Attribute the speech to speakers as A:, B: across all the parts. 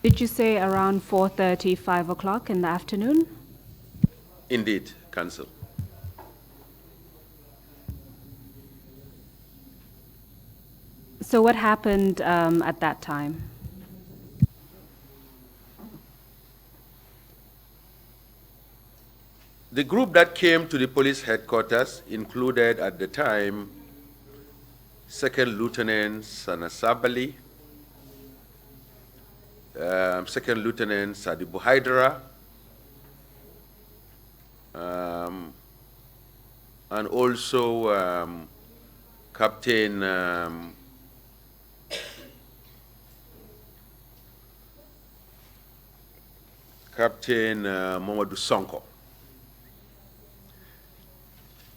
A: Did you say around 4:30, 5 o'clock in the afternoon?
B: Indeed, Council.
A: So what happened at that time?
B: The group that came to the police headquarters included at the time Second Lieutenant Sanasabali, Second Lieutenant Sadibu Hydra, and also Captain Mamadou Sonko.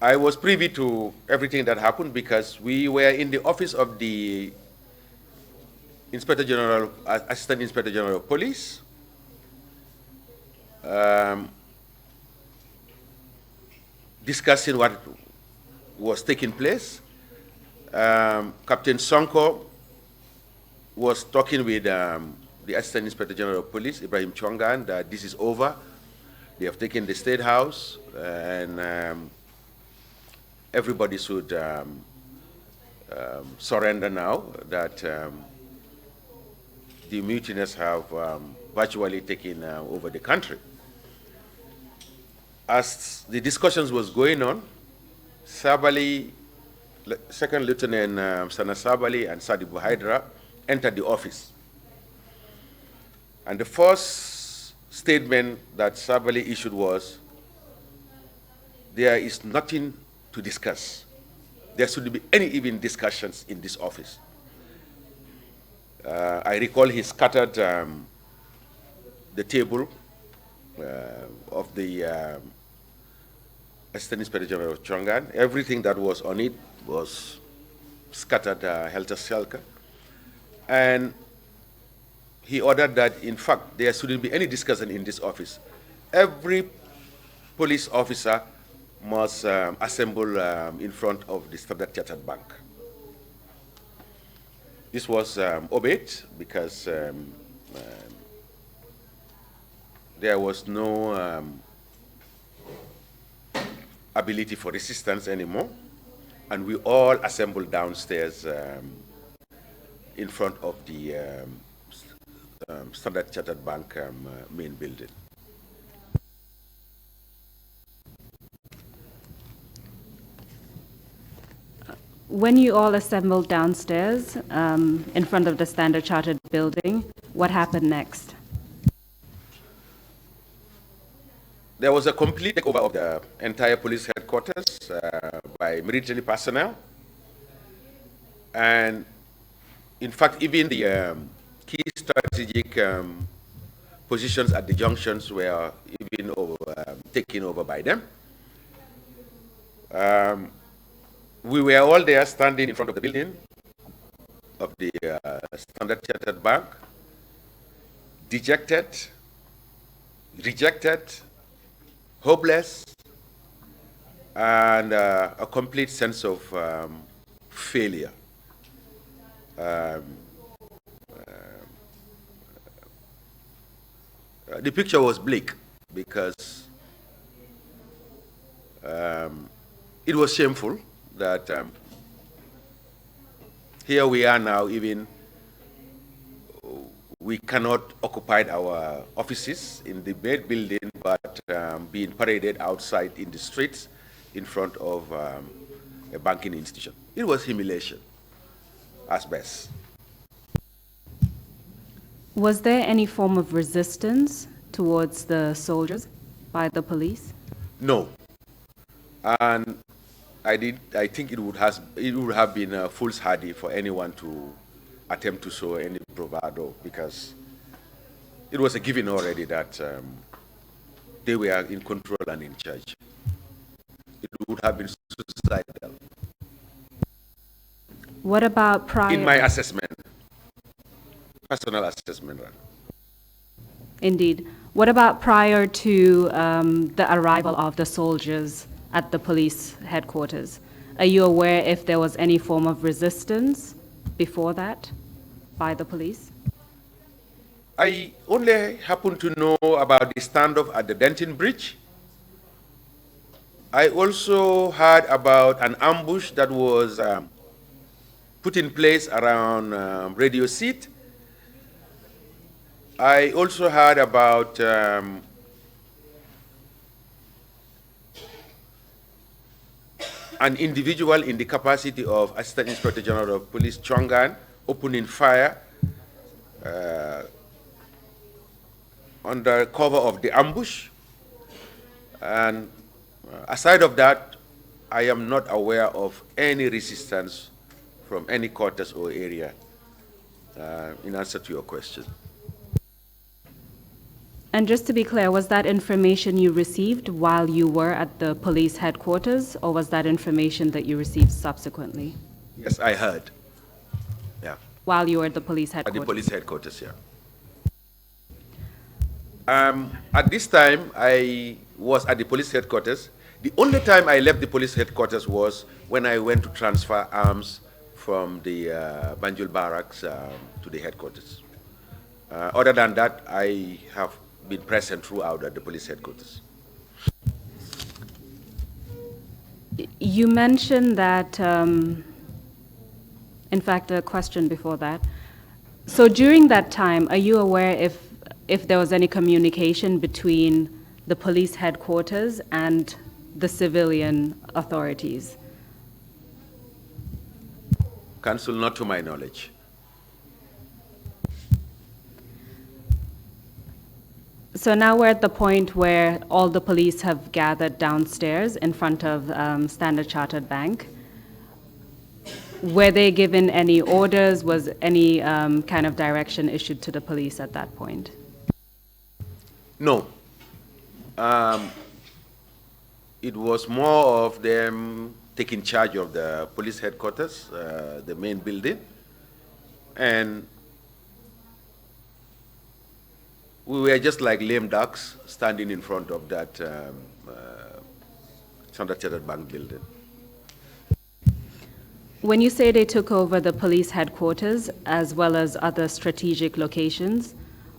B: I was privy to everything that happened because we were in the office of the Inspector General, Assistant Inspector General of Police, discussing what was taking place. Captain Sonko was talking with the Assistant Inspector General of Police, Ibrahim Chongan, that this is over. They have taken the State House, and everybody should surrender now, that the mutineers have virtually taken over the country. As the discussions was going on, Sabali, Second Lieutenant Sana Sabali and Sadibu Hydra entered the office. And the first statement that Sabali issued was, there is nothing to discuss. There shouldn't be any even discussions in this office. I recall he scattered the table of the Assistant Inspector General of Chongan. Everything that was on it was scattered helter-skelter. And he ordered that, in fact, there shouldn't be any discussion in this office. Every police officer must assemble in front of the Standard Chartered Bank. This was obeyed because there was no ability for resistance anymore, and we all assembled downstairs in front of the Standard Chartered Bank main building.
A: When you all assembled downstairs in front of the Standard Chartered building, what happened next?
B: There was a complete takeover of the entire police headquarters by military personnel. And in fact, even the key strategic positions at the junctions were even taken over by them. We were all there standing in front of the building of the Standard Chartered Bank, dejected, rejected, hopeless, and a complete sense of failure. The picture was bleak because it was shameful that here we are now, even we cannot occupy our offices in the main building, but being paraded outside in the streets in front of a banking institution. It was humiliation, as best.
A: Was there any form of resistance towards the soldiers by the police?
B: No. And I think it would have been foolhardy for anyone to attempt to show any bravado, because it was a given already that they were in control and in charge. It would have been suicidal.
A: What about prior?
B: In my assessment, personal assessment.
A: Indeed. What about prior to the arrival of the soldiers at the police headquarters? Are you aware if there was any form of resistance before that by the police?
B: I only happen to know about the standoff at the Denton Bridge. I also heard about an ambush that was put in place around Radio Seat. I also heard about an individual in the capacity of Assistant Inspector General of Police Chongan opening fire under cover of the ambush. And aside of that, I am not aware of any resistance from any quarters or area in answer to your question.
A: And just to be clear, was that information you received while you were at the police headquarters, or was that information that you received subsequently?
B: Yes, I heard. Yeah.
A: While you were at the police
B: At the
A: headquarters?
B: police headquarters, yeah. At this time, I was at the police headquarters. The only time I left the police headquarters was when I went to transfer arms from the Banjul barracks to the headquarters. Other than that, I have been present throughout at the police headquarters.
A: You mentioned that, in fact, a question before that. So during that time, are you aware if there was any communication between the police headquarters and the civilian authorities?
B: Counsel, not to my knowledge.
A: So now we're at the point where all the police have gathered downstairs in front of Standard Chartered Bank. Were they given any orders? Was any kind of direction issued to the police at that point?
B: No. It was more of them taking charge of the police headquarters, the main building, and we were just like lame ducks standing in front of that Standard Chartered Bank building.
A: When you say they took over the police headquarters as well as other strategic locations,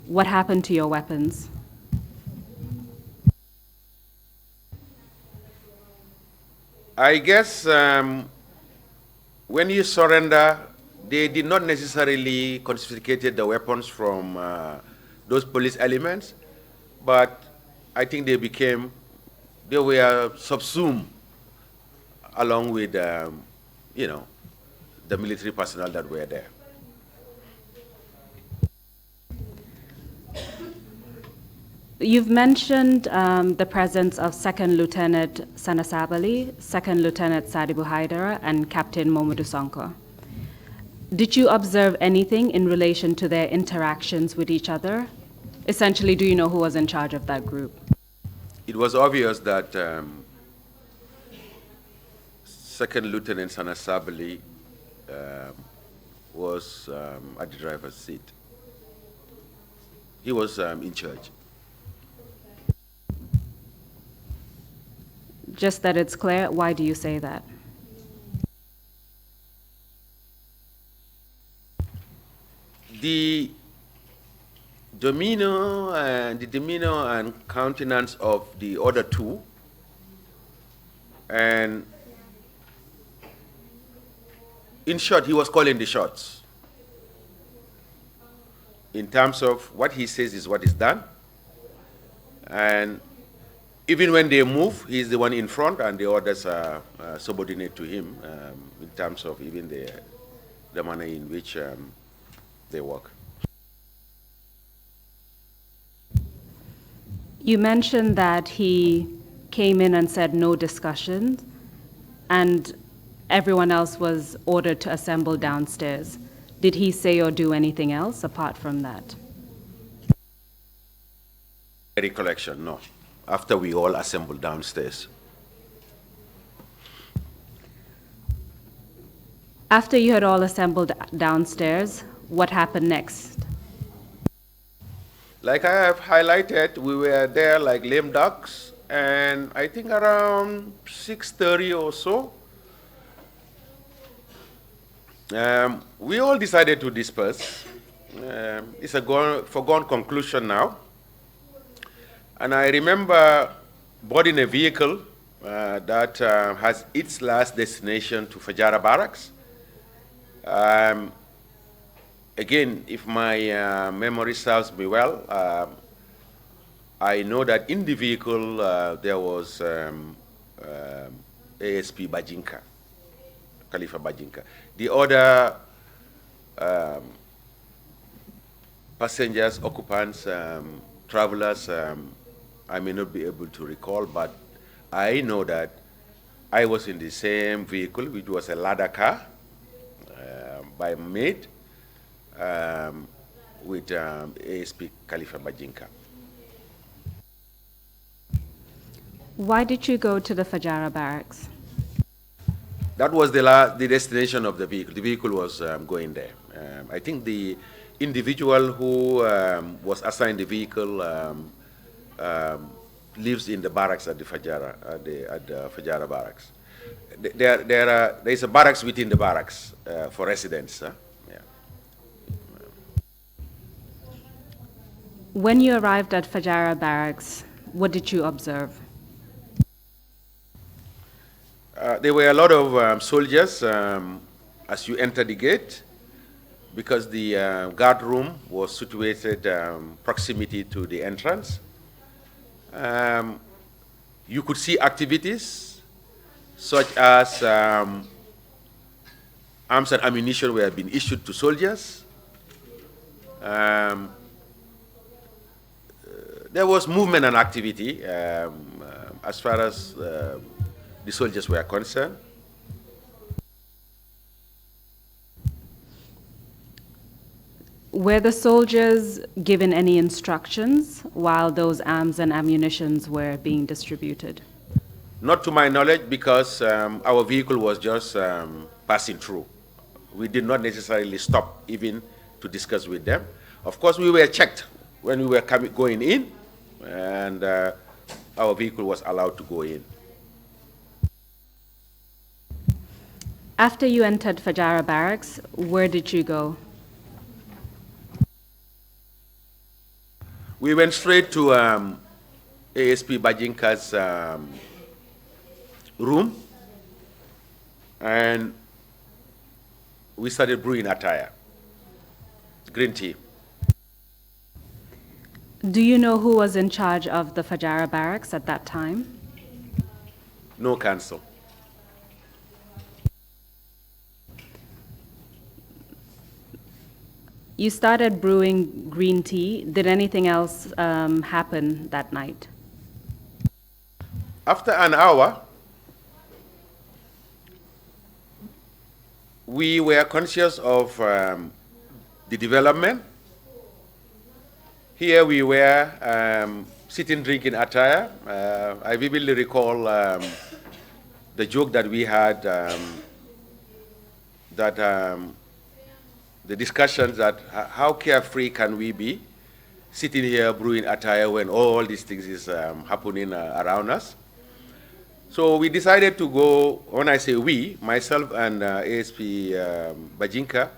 A: what happened to your weapons?
B: I guess when you surrender, they did not necessarily confiscate the weapons from those police elements, but I think they were subsumed along with, the military personnel that were there.
A: You've mentioned the presence of Second Lieutenant Sanasabali, Second Lieutenant Sadibu Haidara, and Captain Momodu Sonko. Did you observe anything in relation to their interactions with each other? Essentially, do you know who was in charge of that group?
B: It was obvious that Second Lieutenant Sanasabali was at the driver's seat. He was in charge.
A: Just that it's clear, why do you say that?
B: The demeanor and countenance of the other two, and in short, he was calling the shots. In terms of what he says is what is done, and even when they move, he's the one in front, and the others are subordinate to him in terms of even the manner in which they work.
A: You mentioned that he came in and said no discussions, and everyone else was ordered to assemble downstairs. Did he say or do anything else apart from that?
B: Recollection, no. After we all assembled downstairs.
A: After you had all assembled downstairs, what happened next?
B: Like I have highlighted, we were there like lame ducks, and I think around 6:30 or so, we all decided to disperse. It's a foregone conclusion now. And I remember boarding a vehicle that has its last destination to Fajara Barracks. Again, if my memory serves me well, I know that in the vehicle there was ASP Bajinka, Khalifa Bajinka. The other passengers, occupants, travelers, I may not be able to recall, but I know that I was in the same vehicle, which was a ladder car by maid with ASP Khalifa Bajinka.
A: Why did you go to the Fajara barracks?
B: That was the destination of the vehicle. The vehicle was going there. I think the individual who was assigned the vehicle lives in the barracks at the Fajara, at the Fajara barracks. There is a barracks within the barracks for residents. Yeah.
A: When you arrived at Fajara barracks, what did you observe?
B: There were a lot of soldiers as you enter the gate, because the guard room was situated proximity to the entrance. You could see activities such as arms and ammunition were being issued to soldiers. There was movement and activity as far as the soldiers were concerned.
A: Were the soldiers given any instructions while those arms and ammunitions were being distributed?
B: Not to my knowledge, because our vehicle was just passing through. We did not necessarily stop even to discuss with them. Of course, we were checked when we were going in, and our vehicle was allowed to go in.
A: After you entered Fajara barracks, where did you go?
B: We went straight to ASP Bajinka's room, and we started brewing attire, green tea.
A: Do you know who was in charge of the Fajara barracks at that time?
B: No counsel.
A: You started brewing green tea. Did anything else happen that night?
B: After an hour, we were conscious of the development. Here we were sitting drinking attire. I vividly recall the joke that we had, the discussions that how carefree can we be sitting here brewing attire when all these things is happening around us. So we decided to go, when I say we, myself and ASP Bajinka,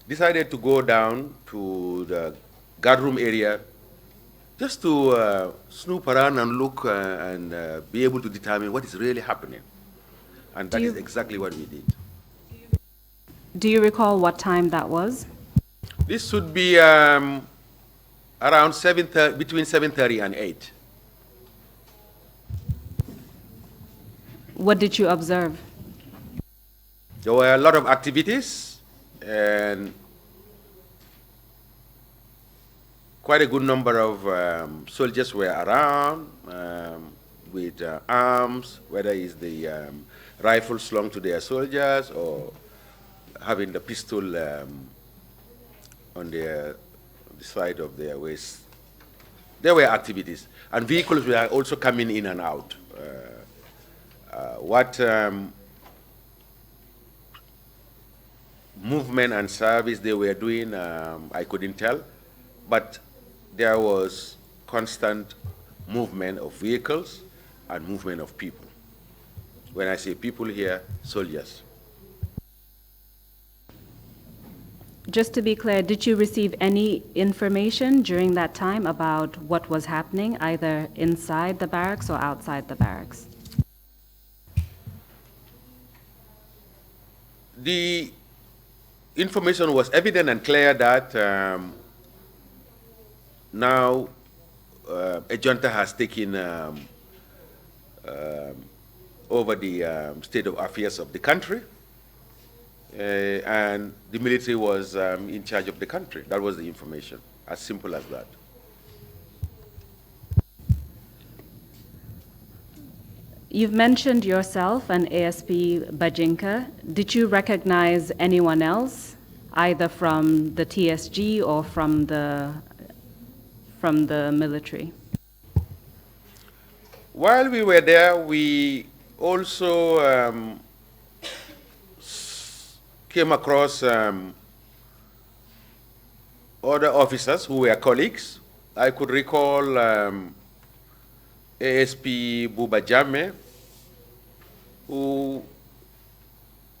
B: decided to go down to the guardroom area just to snoop around and look and be able to determine what is really happening. And that is exactly what we did.
A: Do you recall what time that was?
B: This should be around between 7:30 and 8.
A: What did you observe?
B: There were a lot of activities, and quite a good number of soldiers were around with arms, whether it's the rifle slung to their soldiers or having the pistol on the side of their waist. There were activities, and vehicles were also coming in and out. What movement and service they were doing, I couldn't tell, but there was constant movement of vehicles and movement of people. When I say people here, soldiers.
A: Just to be clear, did you receive any information during that time about what was happening, either inside the barracks or outside the barracks?
B: The information was evident and clear that now a junta has taken over the state of affairs of the country, and the military was in charge of the country. That was the information, as simple as that.
A: You've mentioned yourself and ASP Bajinka. Did you recognize anyone else, either from the TSG or from the military?
B: While we were there, we also came across other officers who were colleagues. I could recall ASP Buba Jammeh, who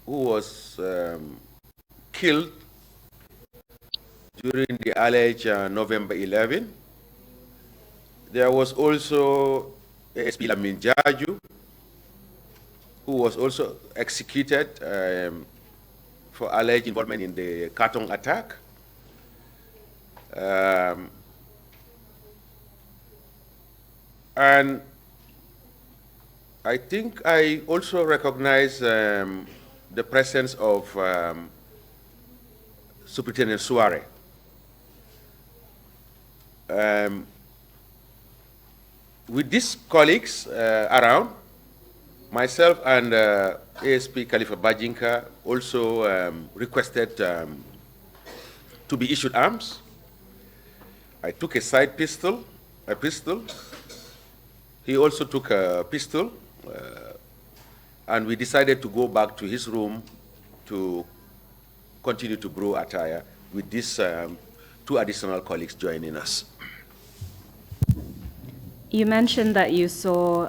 B: was killed during the alleged November 11. There was also ASP Lamin Jaju, who was also executed for alleged involvement in the Katong attack. And I think I also recognize the presence of Superintendent Suare. With these colleagues around, myself and ASP Khalifa Bajinka also requested to be issued arms. I took a side pistol, a pistol. He also took a pistol, and we decided to go back to his room to continue to brew attire with these two additional colleagues joining us.
A: You mentioned that you saw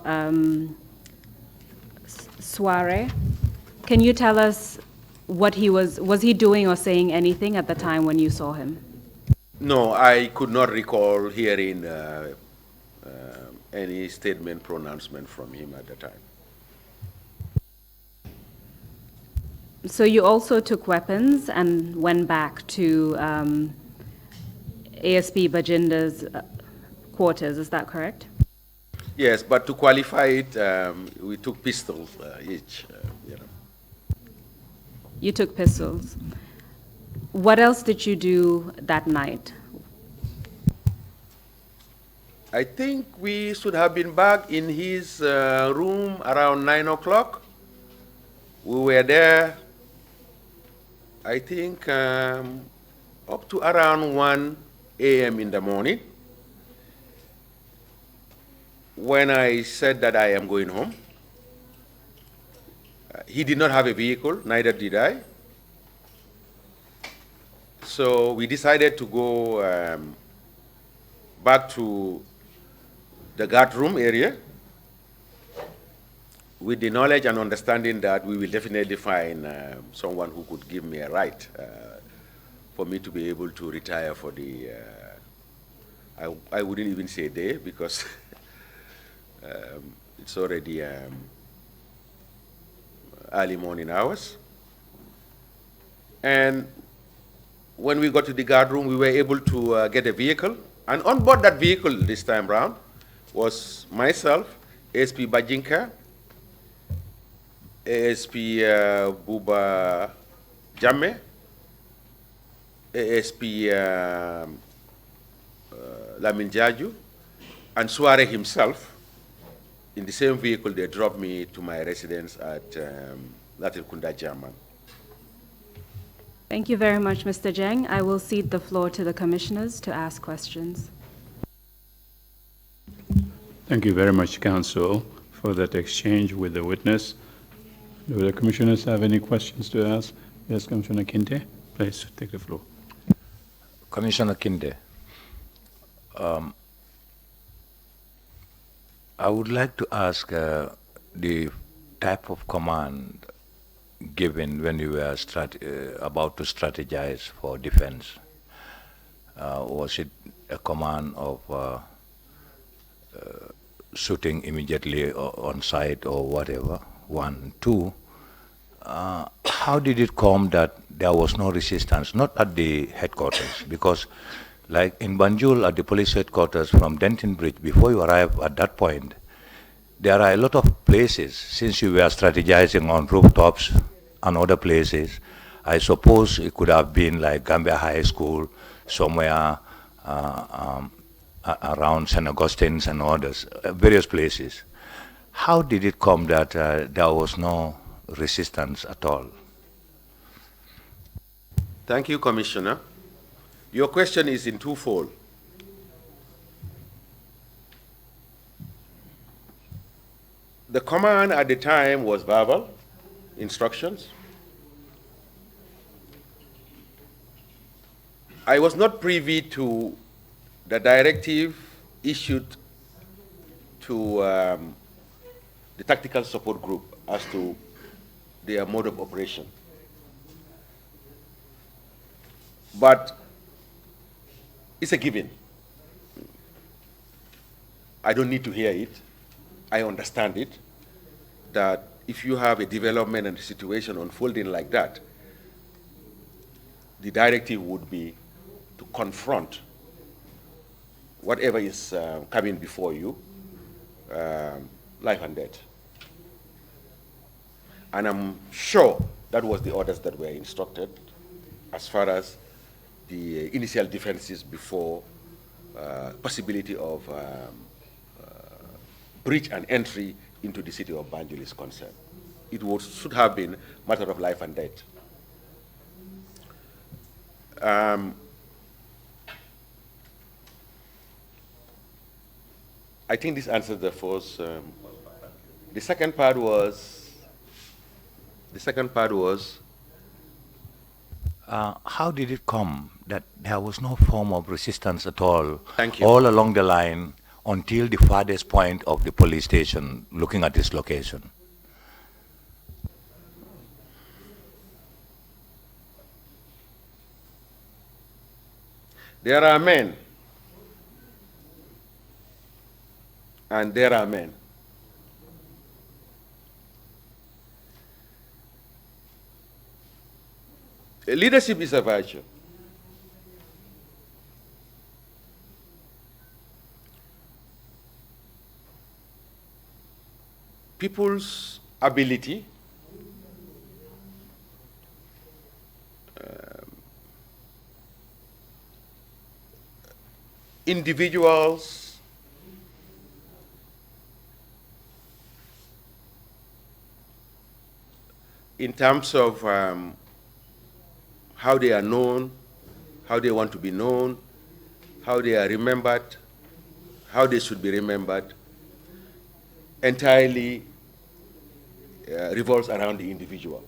A: Suare. Can you tell us what was he doing or saying anything at the time when you saw him?
B: No, I could not recall hearing any statement, pronouncement from him at the time.
A: So you also took weapons and went back to ASP Bajinda's quarters, is that correct?
B: Yes, but to qualify it, we took pistols each, you know.
A: You took pistols. What else did you do that night?
B: I think we should have been back in his room around 9 o'clock. We were there, I think, up to around 1 a.m. in the morning. When I said that I am going home, he did not have a vehicle, neither did I. So we decided to go back to the guard room area with the knowledge and understanding that we will definitely find someone who could give me a ride for me to be able to retire for the, I wouldn't even say day because it's already early morning hours. And when we got to the guard room, we were able to get a vehicle. And on board that vehicle this time round was myself, ASP Bajinka, ASP Buba Jammeh, ASP Lamin Jaju, and Suare himself. In the same vehicle, they dropped me to my residence at Latin Kunda, German.
A: Thank you very much, Mr. Jeng. I will cede the floor to the commissioners to ask questions.
C: Thank you very much, Counsel, for that exchange with the witness. Do the commissioners have any questions to ask? Yes, Commissioner Kinte, please take the floor.
D: Commissioner Kinde, I would like to ask the type of command given when you were about to strategize for defense? Was it a command of shooting immediately on site or whatever? One. Two, how did it come that there was no resistance, not at the headquarters? Because like in Banjul at the police headquarters from Denton Bridge, before you arrive at that point, there are a lot of places, since you were strategizing on rooftops and other places, I suppose it could have been like Gambia High School, somewhere around St. Augustine's and others, various places. How did it come that there was no resistance at all?
B: Thank you, Commissioner. Your question is in twofold. The command at the time was verbal instructions. I was not privy to the directive issued to the tactical support group as to their mode of operation. But it's a given. I don't need to hear it. I understand it, that if you have a development and a situation unfolding like that, the directive would be to confront whatever is coming before you, life and death. And I'm sure that was the orders that were instructed as far as the initial defenses before possibility of breach and entry into the city of Banjul is concerned. It should have been a matter of life and death. I think this answers the first. The second part was.
D: How did it come that there was no form of resistance at all?
B: Thank you.
D: All along the line until the farthest point of the police station, looking at this location?
B: There are men, and there are men. Leadership is a virtue. People's ability individuals in terms of how they are known, how they want to be known, how they are remembered, how they should be remembered, entirely revolves around the individual.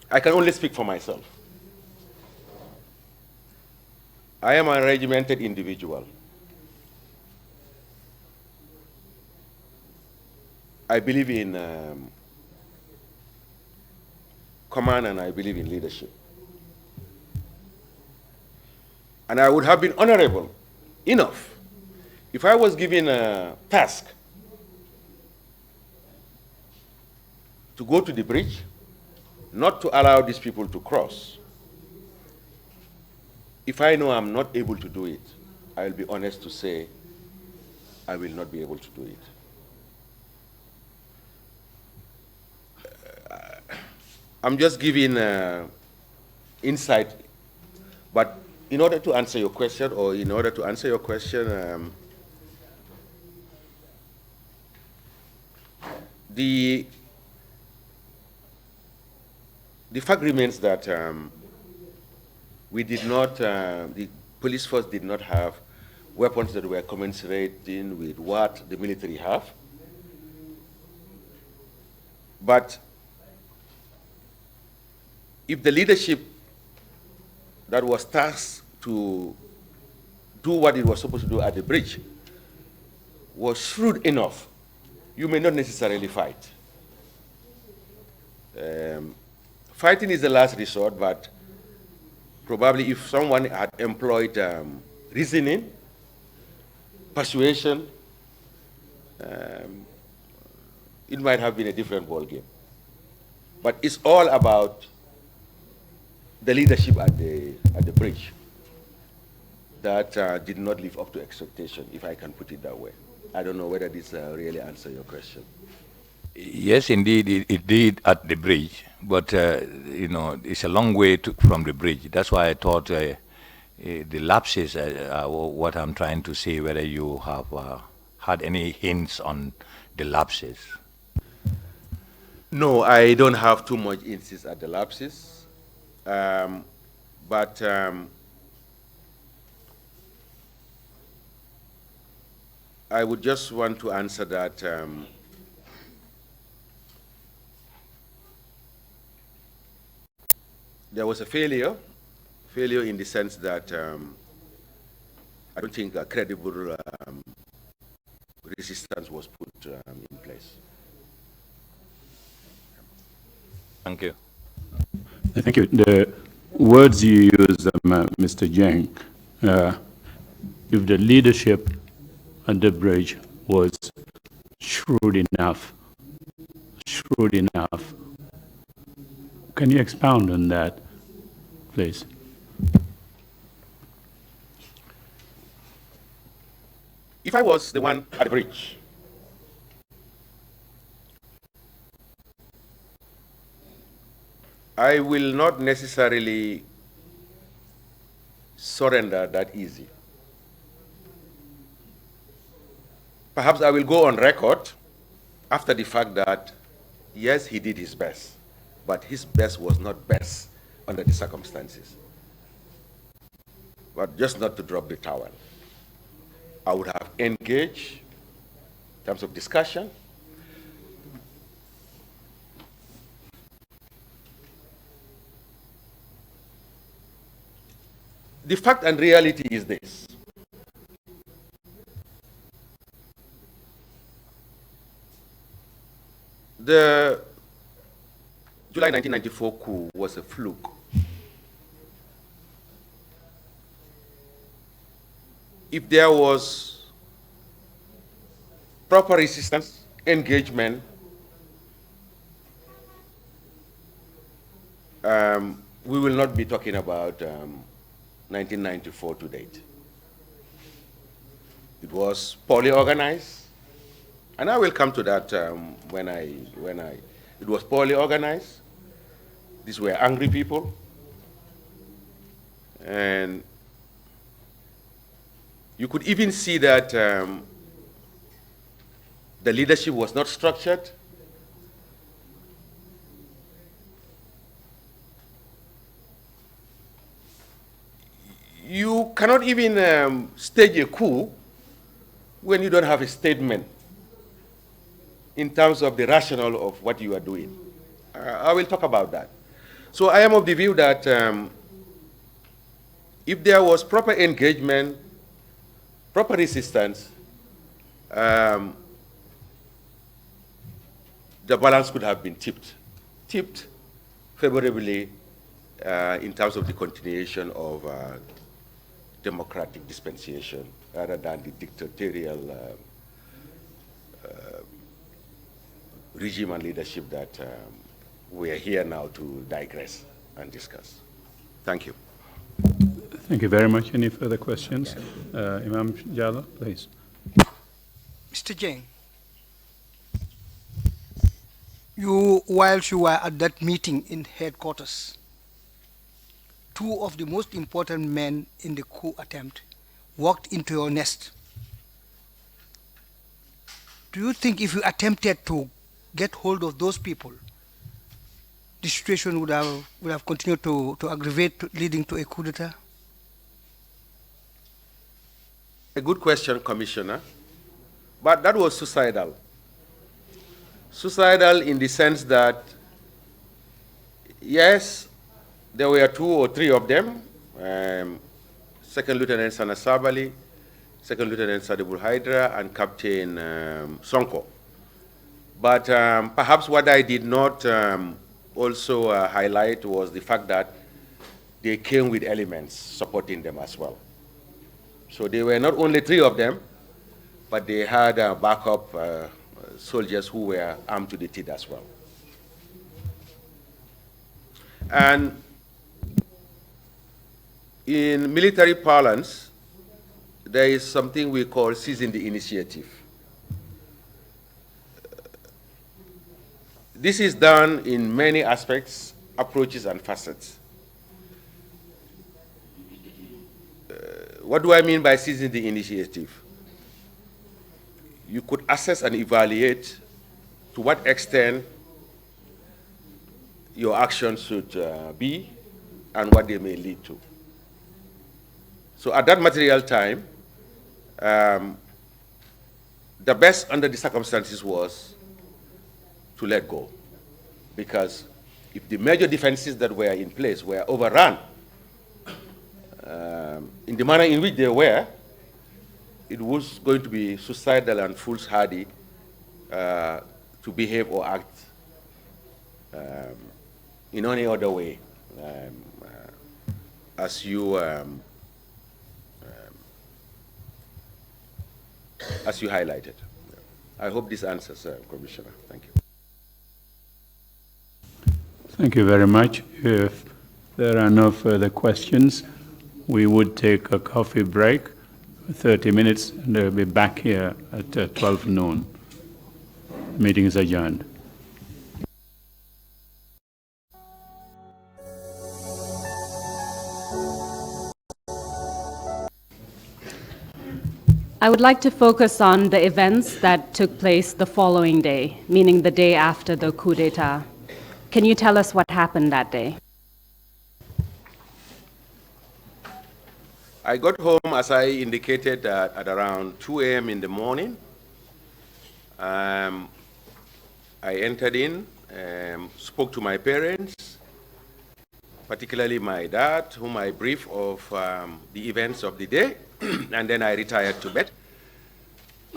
B: I can only speak for myself. I am a regimented individual. I believe in command and I believe in leadership. And I would have been honorable enough if I was given a task to go to the bridge, not to allow these people to cross. If I know I'm not able to do it, I'll be honest to say I will not be able to do it. I'm just giving insight, but in order to answer your question, the fact remains that we did not, the police force did not have weapons that were commensurating with what the military have. But if the leadership that was tasked to do what it was supposed to do at the bridge was shrewd enough, you may not necessarily fight. Fighting is the last resort, but probably if someone had employed reasoning, persuasion, it might have been a different ballgame. But it's all about the leadership at the bridge that did not live up to expectation, if I can put it that way. I don't know whether this really answers your question.
D: Yes, indeed, it did at the bridge, but you know, it's a long way from the bridge. That's why I thought the lapses are what I'm trying to say, whether you have had any hints on the lapses.
B: No, I don't have too much insight at the lapses, but I would just want to answer that there was a failure in the sense that I don't think a credible resistance was put in place.
D: Thank you.
C: Thank you. The words you use, Mr. Jeng, if the leadership at the bridge was shrewd enough, can you expound on that, please?
B: If I was the one at the bridge, I will not necessarily surrender that easy. Perhaps I will go on record after the fact that, yes, he did his best, but his best was not best under the circumstances. But just not to drop the towel. I would have engaged in terms of discussion. The fact and reality is this. The July 1994 coup was a fluke. If there was proper resistance, engagement, we will not be talking about 1994 to date. It was poorly organized, and I will come to that it was poorly organized. These were angry people, and you could even see that the leadership was not structured. You cannot even stage a coup when you don't have a statement in terms of the rationale of what you are doing. I will talk about that. So I am of the view that if there was proper engagement, proper resistance, the balance could have been tipped favorably in terms of the continuation of democratic dispensation rather than the dictatorial regime and leadership that we are here now to digress and discuss. Thank you.
C: Thank you very much. Any further questions? Imam Jallo, please.
E: Mr. Jeng, whilst you were at that meeting in headquarters, two of the most important men in the coup attempt walked into your nest. Do you think if you attempted to get hold of those people, the situation would have continued to aggravate, leading to a coup d'etat?
B: A good question, Commissioner. But that was suicidal. Suicidal in the sense that, yes, there were 2 or 3 of them, Second Lieutenant Sana Sabali, Second Lieutenant Sadibul Hydra, and Captain Sonko. But perhaps what I did not also highlight was the fact that they came with elements supporting them as well. So there were not only 3 of them, but they had backup soldiers who were armed to the teeth as well. And in military parlance, there is something we call seizing the initiative. This is done in many aspects, approaches, and facets. What do I mean by seizing the initiative? You could assess and evaluate to what extent your actions should be and what they may lead to. So at that material time, the best under the circumstances was to let go. Because if the major defenses that were in place were overrun in the manner in which they were, it was going to be suicidal and foolhardy to behave or act in any other way, as you highlighted. I hope this answers, Commissioner. Thank you.
C: Thank you very much. If there are no further questions, we would take a coffee break, 30 minutes, and they'll be back here at 12 noon. Meeting is adjourned.
A: I would like to focus on the events that took place the following day, meaning the day after the coup d'etat. Can you tell us what happened that day?
B: I got home, as I indicated, at around 2 a.m. in the morning. I entered in, spoke to my parents, particularly my dad, whom I briefed of the events of the day, and then I retired to bed.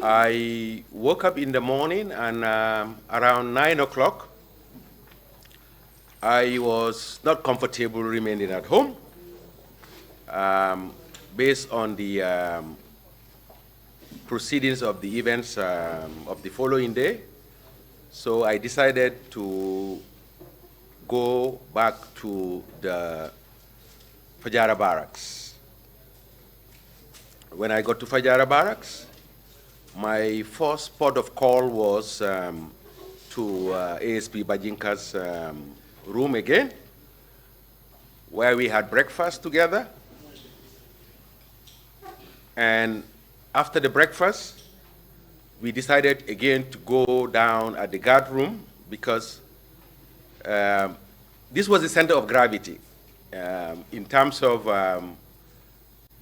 B: I woke up in the morning, and around 9 o'clock, I was not comfortable remaining at home based on the proceedings of the events of the following day. So I decided to go back to the Fajara Barracks. When I got to Fajara Barracks, my first port of call was to ASP Bajinka's room again, where we had breakfast together. And after the breakfast, we decided again to go down at the guard room because this was the center of gravity in terms of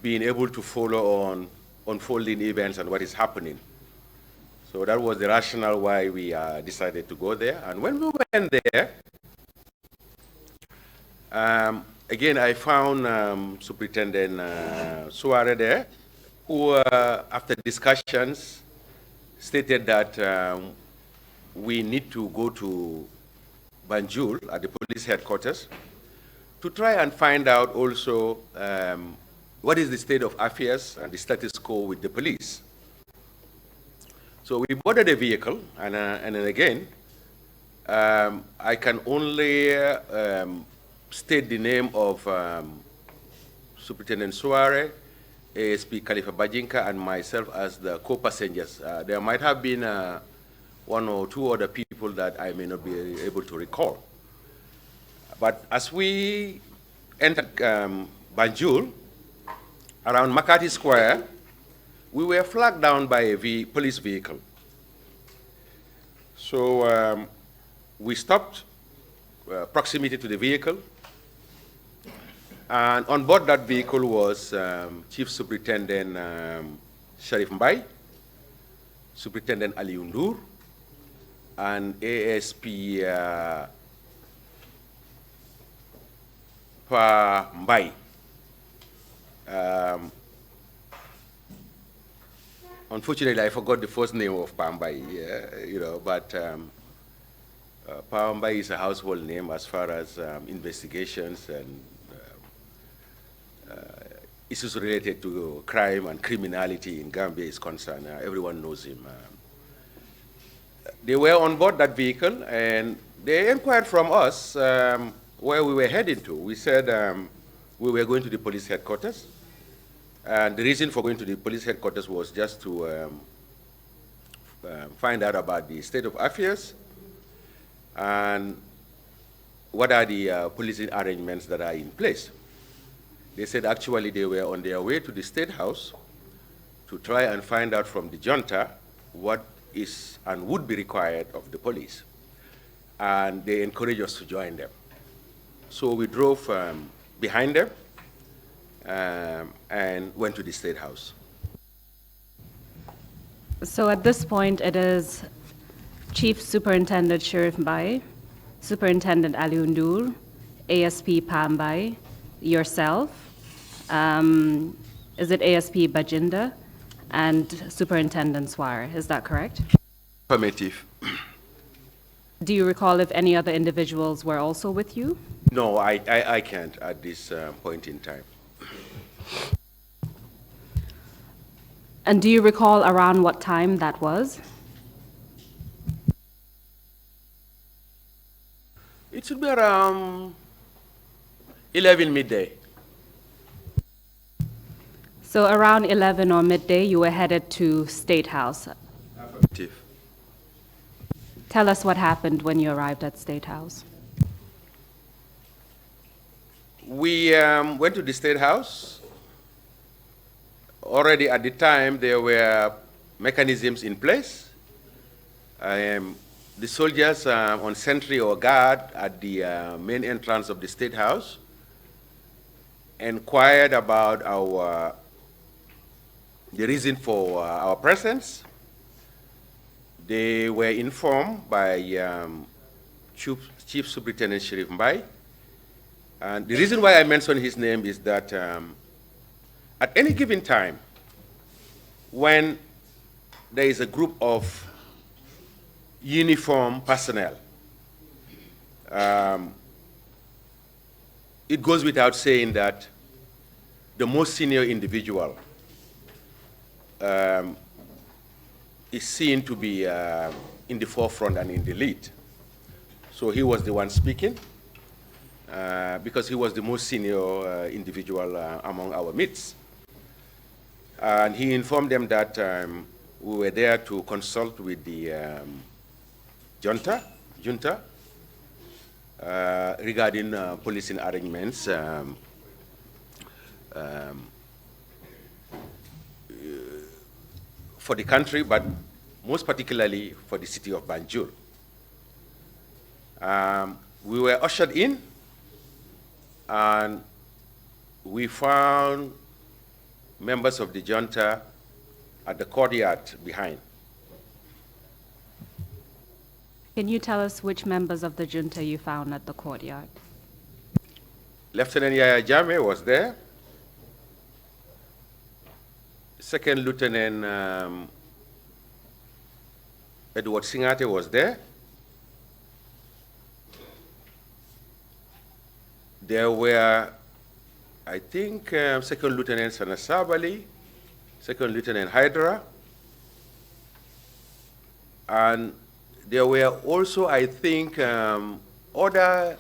B: being able to follow on unfolding events and what is happening. So that was the rationale why we decided to go there. And when we went there, again, I found Superintendent Suare there, who, after discussions, stated that we need to go to Banjul at the police headquarters to try and find out also what is the state of affairs and the status quo with the police. So we boarded a vehicle, and then again, I can only state the name of Superintendent Suare, ASP Khalifa Bajinka, and myself as the co-passengers. There might have been 1 or 2 other people that I may not be able to recall. But as we entered Banjul, around Makati Square, we were flagged down by a police vehicle. So we stopped proximity to the vehicle. And on board that vehicle was Chief Superintendent Sharif Mbai, Superintendent Ali Undur, and ASP Pa Mbai. Unfortunately, I forgot the first name of Pa Mbai, but Pawambai is a household name as far as investigations and issues related to crime and criminality in Gambia is concerned. Everyone knows him. They were on board that vehicle, and they inquired from us where we were heading to. We said we were going to the police headquarters, and the reason for going to the police headquarters was just to find out about the state of affairs and what are the policing arrangements that are in place. They said actually they were on their way to the State House to try and find out from the junta what is and would be required of the police. And they encouraged us to join them. So we drove behind them and went to the State House.
A: So at this point, it is Chief Superintendent Sheriff Mbai, Superintendent Aliundur, ASP Pambai, yourself, is it ASP Bajinda, and Superintendent Swar, is that correct?
B: Affirmative.
A: Do you recall if any other individuals were also with you?
B: No, I can't at this point in time.
A: And do you recall around what time that was?
B: It should be around 11 midday.
A: So around 11 or midday, you were headed to State House.
B: Affirmative.
A: Tell us what happened when you arrived at State House.
B: We went to the State House. Already at the time, there were mechanisms in place. The soldiers on sentry or guard at the main entrance of the State House inquired about the reason for our presence. They were informed by Chief Superintendent Sheriff Mbai. And the reason why I mention his name is that at any given time, when there is a group of uniformed personnel, it goes without saying that the most senior individual is seen to be in the forefront and in the lead. So he was the one speaking because he was the most senior individual among our midst. And he informed them that we were there to consult with the junta regarding policing arrangements for the country, but most particularly for the city of Banjul. We were ushered in, and we found members of the junta at the courtyard behind.
A: Can you tell us which members of the junta you found at the courtyard?
B: Lieutenant Yaya Jame was there. Second Lieutenant Edward Singate was there. There were, I think, Second Lieutenant Sanasabali, Second Lieutenant Hydra, and there were also, I think, other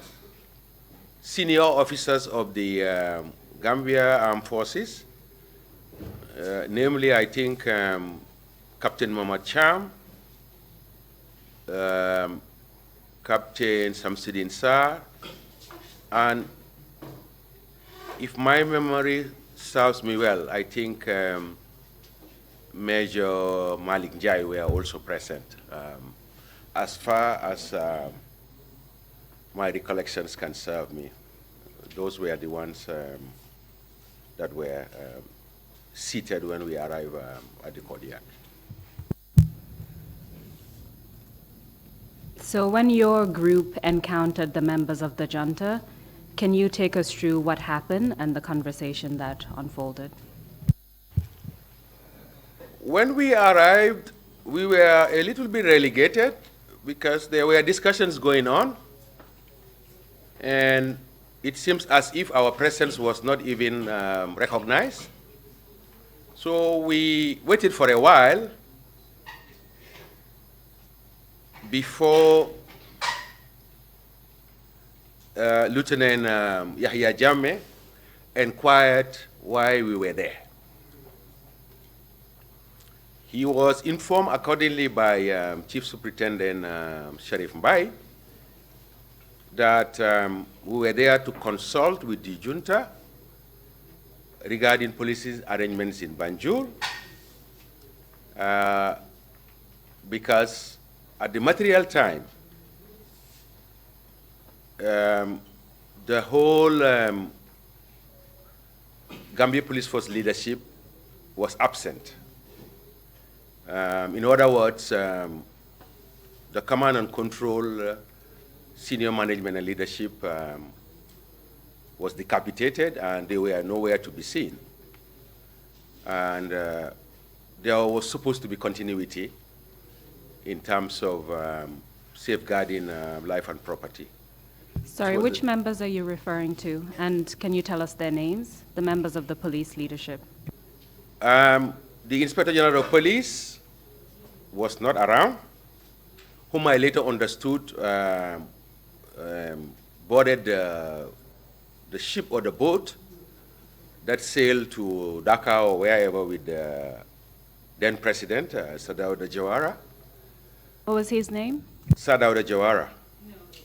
B: senior officers of the Gambia Armed Forces, namely, I think, Captain Mohammed Cham, Captain Samsudin Sar, and if my memory serves me well, I think Major Malik Jai were also present. As far as my recollections can serve me, those were the ones that were seated when we arrived at the courtyard.
A: So when your group encountered the members of the junta, can you take us through what happened and the conversation that unfolded?
B: When we arrived, we were a little bit relegated because there were discussions going on, and it seems as if our presence was not even recognized. So we waited for a while before Lieutenant Yahya Jammeh inquired why we were there. He was informed accordingly by Chief Superintendent Sharif Mbai that we were there to consult with the junta regarding police arrangements in Banjul, because at the material time, the whole Gambia Police Force leadership was absent. In other words, the command and control, senior management and leadership was decapitated, and they were nowhere to be seen. And there was supposed to be continuity in terms of safeguarding life and property.
A: Sorry, which members are you referring to? And can you tell us their names, the members of the police leadership?
B: The Inspector General of Police was not around, whom I later understood boarded the ship or the boat that sailed to Dhaka or wherever with the then President, Sadauda Jawara.
A: What was his name?
B: Sadauda Jawara.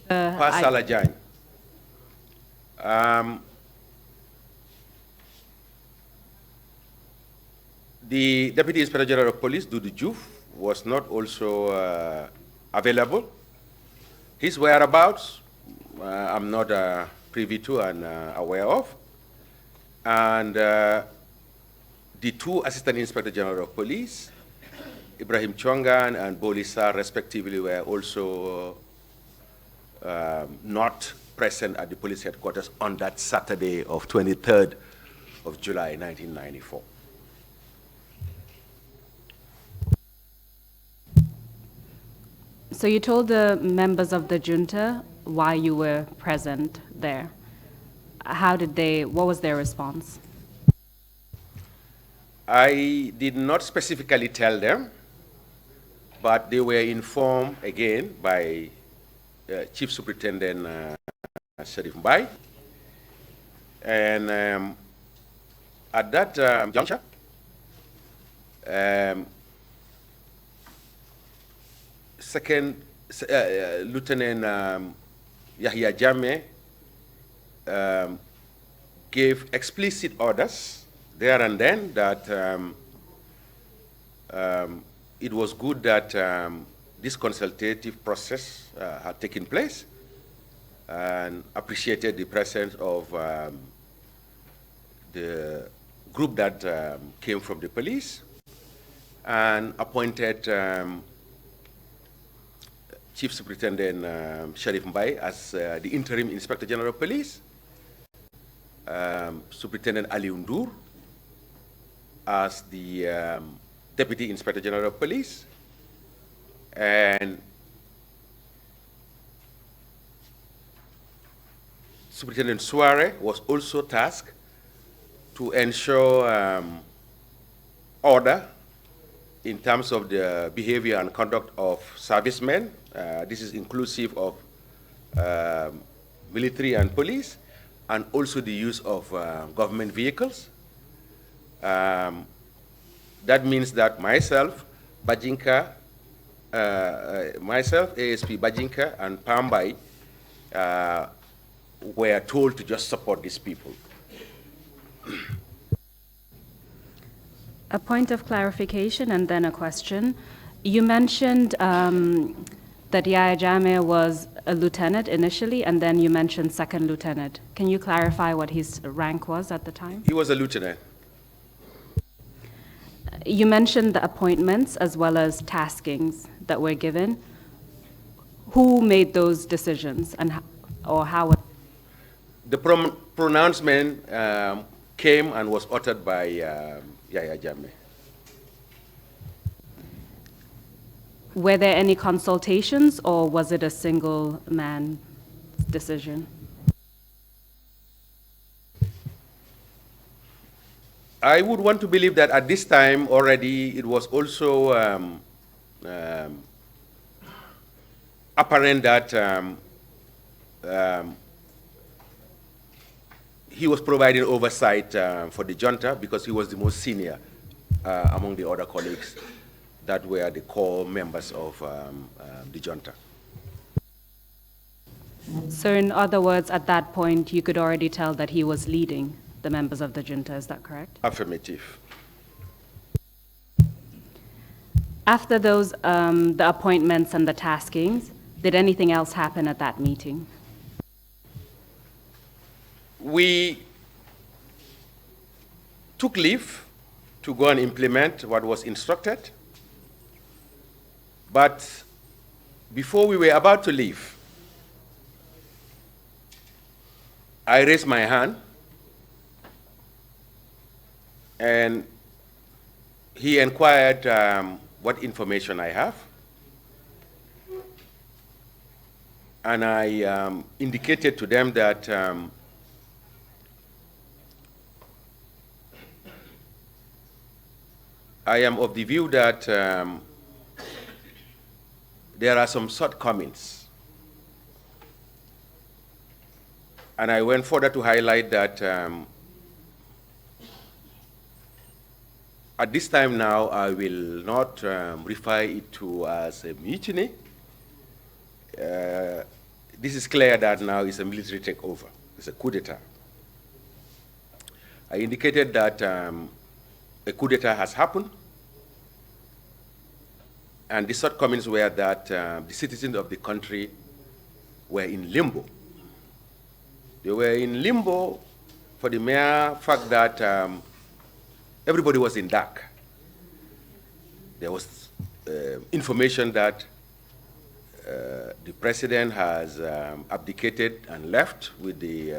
B: Pasala Jang. The Deputy Inspector General of Police, Dudu Juf, was not also available. His whereabouts, I'm not privy to and aware of. And the two Assistant Inspector General of Police, Ibrahim Chongan and Bolisa, respectively, were also not present at the police headquarters on that Saturday of 23rd of July, 1994.
A: So you told the members of the junta why you were present there. What was their response?
B: I did not specifically tell them, but they were informed again by Chief Superintendent Sharif Mbai. And at that juncture, Lieutenant Yahya Jammeh gave explicit orders there and then that it was good that this consultative process had taken place, and appreciated the presence of the group that came from the police, and appointed Chief Superintendent Sharif Mbai as the Interim Inspector General of Police, Superintendent Ali Undur as the Deputy Inspector General of Police, and Superintendent Suare was also tasked to ensure order in terms of the behavior and conduct of servicemen. This is inclusive of military and police, and also the use of government vehicles. That means that myself, Bajinka, ASP Bajinka, and Pambai were told to just support these people.
A: A point of clarification and then a question. You mentioned that Yahya Jammeh was a lieutenant initially, and then you mentioned second lieutenant. Can you clarify what his rank was at the time?
B: He was a lieutenant.
A: You mentioned the appointments as well as taskings that were given. Who made those decisions, and how?
B: The pronouncement came and was uttered by Yahya Jammeh.
A: Were there any consultations, or was it a single man decision?
B: I would want to believe that at this time already it was also apparent that he was providing oversight for the junta because he was the most senior among the other colleagues that were the core members of the junta.
A: So in other words, at that point, you could already tell that he was leading the members of the junta, is that correct?
B: Affirmative.
A: After those, the appointments and the taskings, did anything else happen at that meeting?
B: We took leave to go and implement what was instructed, but before we were about to leave, I raised my hand and he inquired what information I have. And I indicated to them that I am of the view that there are some shortcomings. And I went further to highlight that at this time now, I will not refer it to as a mutiny. This is clear that now it's a military takeover. It's a coup d'etat. I indicated that a coup d'etat has happened, and the shortcomings were that the citizens of the country were in limbo. They were in limbo for the mere fact that everybody was in dark. There was information that the president has abdicated and left with the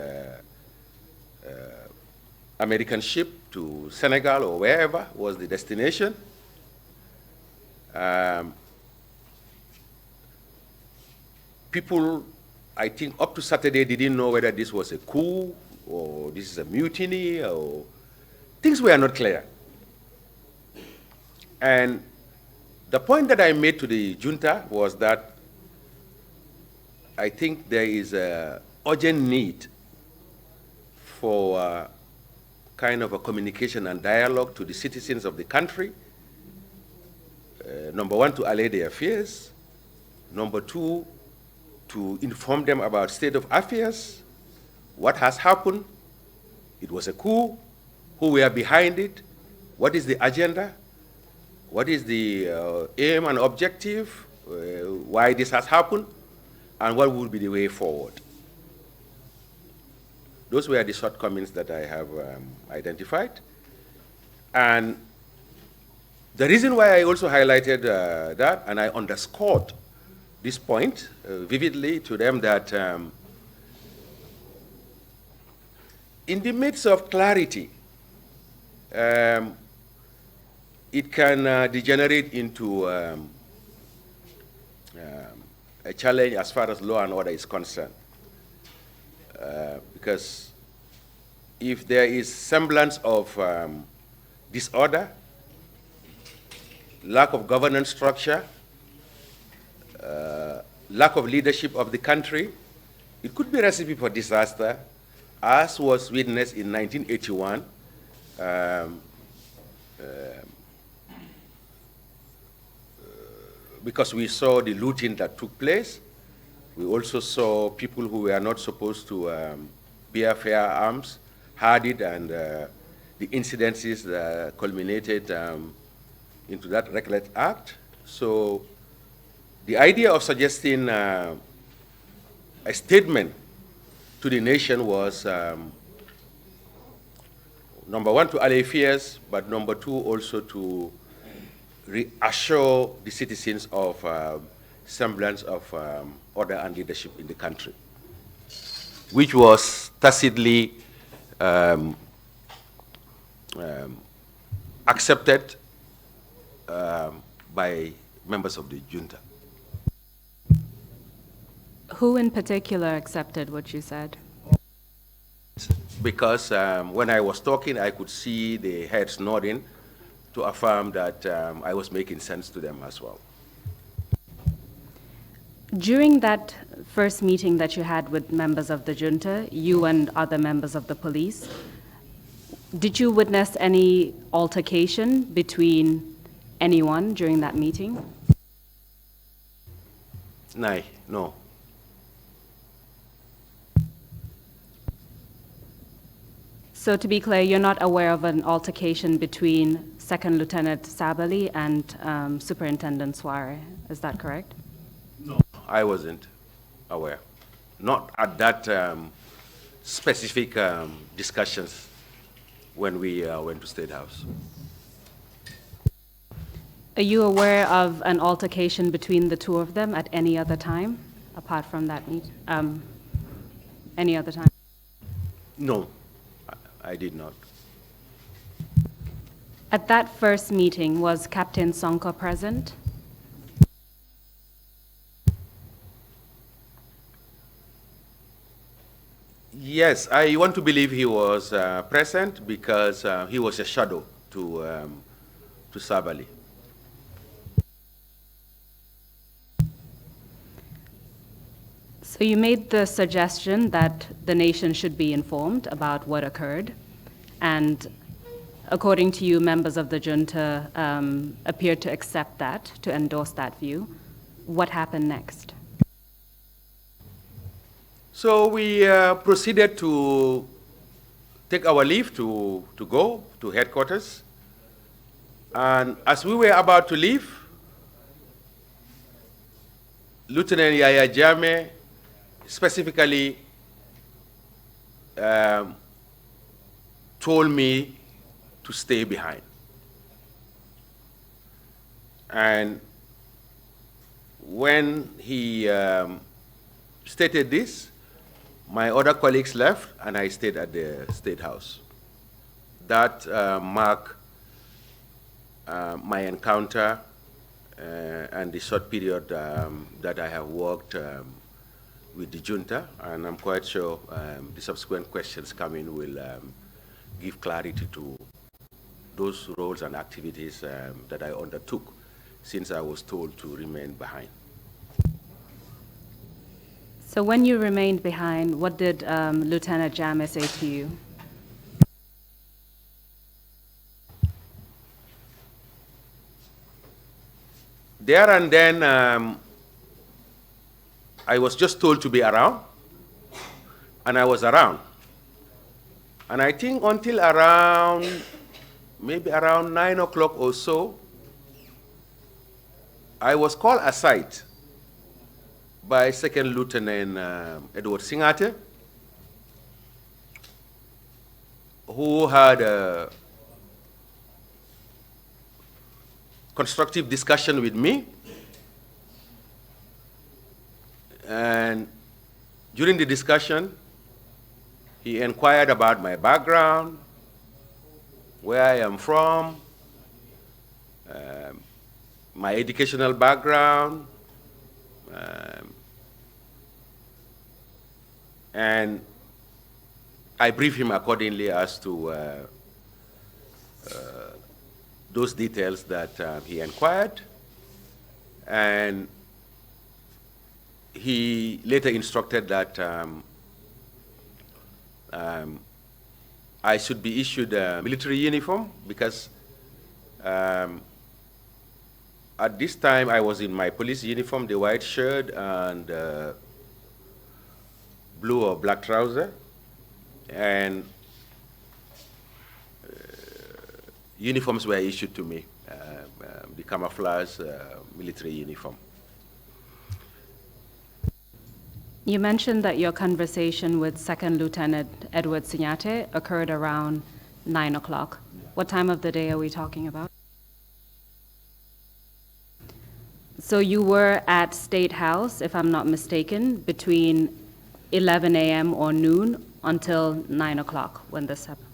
B: American ship to Senegal or wherever was the destination. People, I think, up to Saturday didn't know whether this was a coup or this is a mutiny, or things were not clear. And the point that I made to the junta was that I think there is an urgent need for kind of a communication and dialogue to the citizens of the country. Number one, to allay their fears. Number two, to inform them about state of affairs, what has happened. It was a coup. Who were behind it? What is the agenda? What is the aim and objective? Why this has happened? And what will be the way forward? Those were the shortcomings that I have identified. And the reason why I also highlighted that, and I underscored this point vividly to them, that in the midst of clarity, it can degenerate into a challenge as far as law and order is concerned. Because if there is semblance of disorder, lack of governance structure, lack of leadership of the country, it could be a recipe for disaster, as was witnessed in 1981, because we saw the looting that took place. We also saw people who were not supposed to bear firearms had it, and the incidences that culminated into that reckless act. So the idea of suggesting a statement to the nation was, number one, to allay fears, but number two, also to reassure the citizens of semblance of order and leadership in the country, which was tacitly accepted by members of the junta.
A: Who in particular accepted what you said?
B: Because when I was talking, I could see the heads nodding to affirm that I was making sense to them as well.
A: During that first meeting that you had with members of the junta, you and other members of the police, did you witness any altercation between anyone during that meeting?
B: No.
A: So to be clear, you're not aware of an altercation between Second Lieutenant Sabali and Superintendent Suare, is that correct?
B: No. I wasn't aware. Not at that specific discussions when we went to State House.
A: Are you aware of an altercation between the two of them at any other time, apart from that meeting? Any other time?
B: No, I did not.
A: At that first meeting, was Captain Sonko present?
B: Yes, I want to believe he was present because he was a shadow to Sabali.
A: So you made the suggestion that the nation should be informed about what occurred, and according to you, members of the junta appeared to accept that, to endorse that view. What happened next?
B: So we proceeded to take our leave to go to headquarters. And as we were about to leave, Lieutenant Yaya Jame specifically told me to stay behind. And when he stated this, my other colleagues left, and I stayed at the State House. That marked my encounter and the short period that I have worked with the junta, and I'm quite sure the subsequent questions coming will give clarity to those roles and activities that I undertook since I was told to remain behind.
A: So when you remained behind, what did Lieutenant Jame say to you?
B: There and then, I was just told to be around, and I was around. And I think until around, maybe around 9 o'clock or so, I was called aside by Second Lieutenant Edward Singate, who had a constructive discussion with me. And during the discussion, he inquired about my background, where I am from, my educational background, and I briefed him accordingly as to those details that he inquired. And he later instructed that I should be issued a military uniform because at this time I was in my police uniform, the white shirt and blue or black trouser, and uniforms were issued to me, the camouflage military uniform.
A: You mentioned that your conversation with Second Lieutenant Edward Sinyate occurred around 9 o'clock. What time of the day are we talking about? So you were at State House, if I'm not mistaken, between 11 a.m. or noon until 9 o'clock when this happened.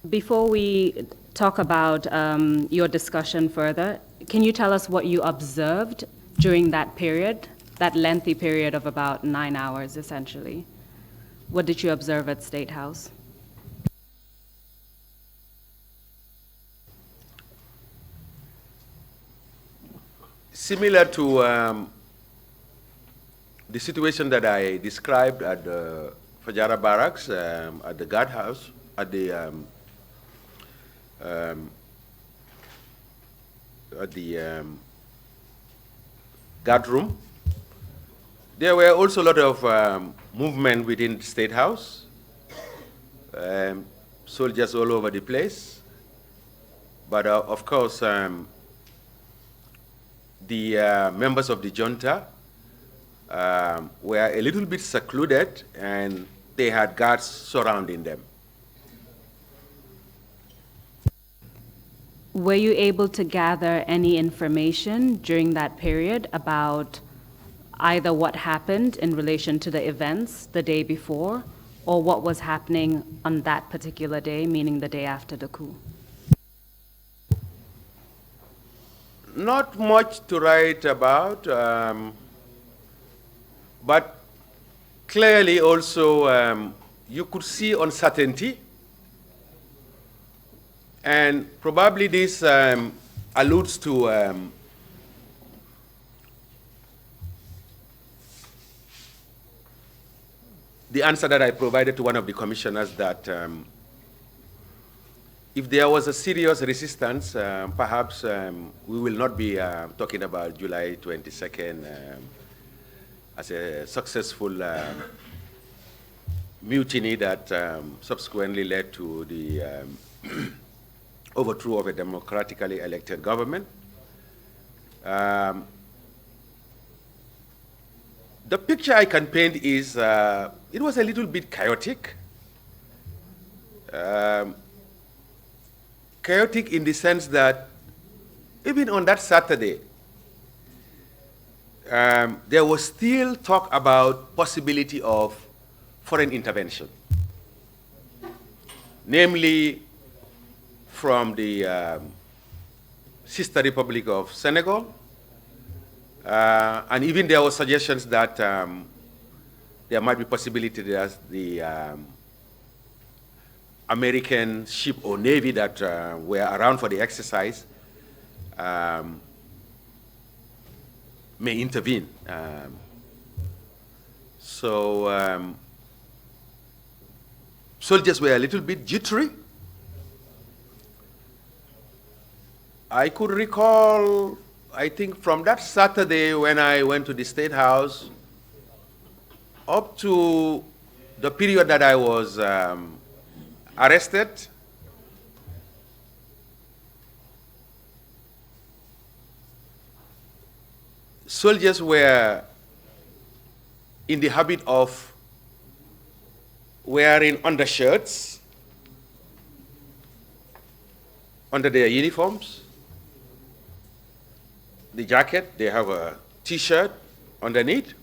A: Before we talk about your discussion further. Can you tell us what you observed during that period, that lengthy period of about 9 hours, essentially? What did you observe at State House?
B: Similar to the situation that I described at the Fajara Barracks, at the guardhouse, at the guard room, there were also a lot of movement within the State House, soldiers all over the place. But of course, the members of the junta were a little bit secluded, and they had guards surrounding them.
A: Were you able to gather any information during that period about either what happened in relation to the events the day before, or what was happening on that particular day, meaning the day after the coup?
B: Not much to write about, but clearly also you could see uncertainty, and probably this alludes to the answer that I provided to one of the commissioners, that if there was a serious resistance, perhaps we will not be talking about July 22nd as a successful mutiny that subsequently led to the overthrow of a democratically elected government. The picture I can paint is it was a little bit chaotic. Chaotic in the sense that even on that Saturday, there was still talk about possibility of foreign intervention, namely from the sister Republic of Senegal, and even there were suggestions that there might be possibility that the American ship or navy that were around for the exercise may intervene. So soldiers were a little bit jittery. I could recall, I think from that Saturday when I went to the State House up to the period that I was arrested, soldiers were in the habit of wearing undershirts under their uniforms. The jacket, they have a t-shirt underneath,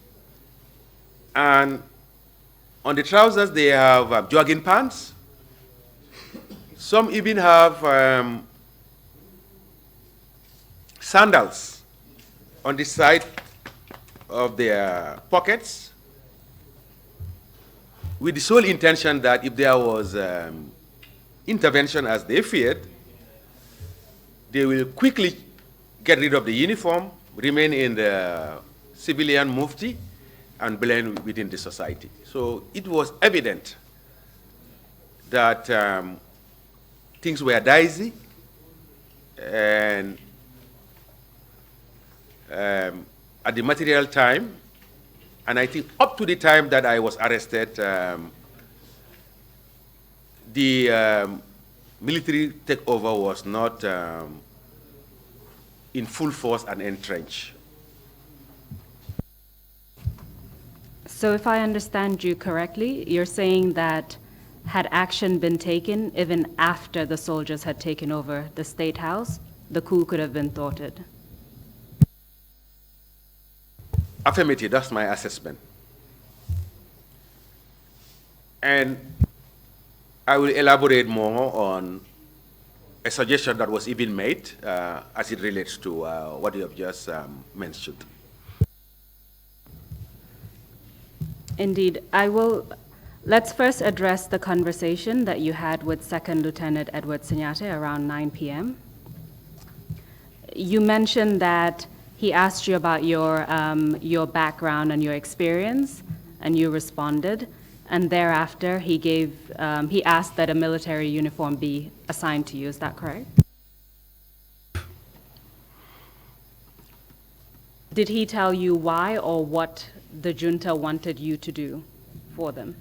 B: and on the trousers they have jogging pants. Some even have sandals on the side of their pockets, with the sole intention that if there was intervention as they feared, they will quickly get rid of the uniform, remain in the civilian mufti, and blend within the society. So it was evident that things were dicey, and at the material time, and I think up to the time that I was arrested, the military takeover was not in full force and entrenched.
A: So if I understand you correctly, you're saying that had action been taken even after the soldiers had taken over the State House, the coup could have been thwarted?
B: Affirmative, that's my assessment. And I will elaborate more on a suggestion that was even made as it relates to what you have just mentioned.
A: Indeed. Let's first address the conversation that you had with Second Lieutenant Edward Sinyate around 9 p.m. You mentioned that he asked you about your background and your experience, and you responded. And thereafter, he asked that a military uniform be assigned to you. Is that correct? Did he tell you why or what the junta wanted you to do for them?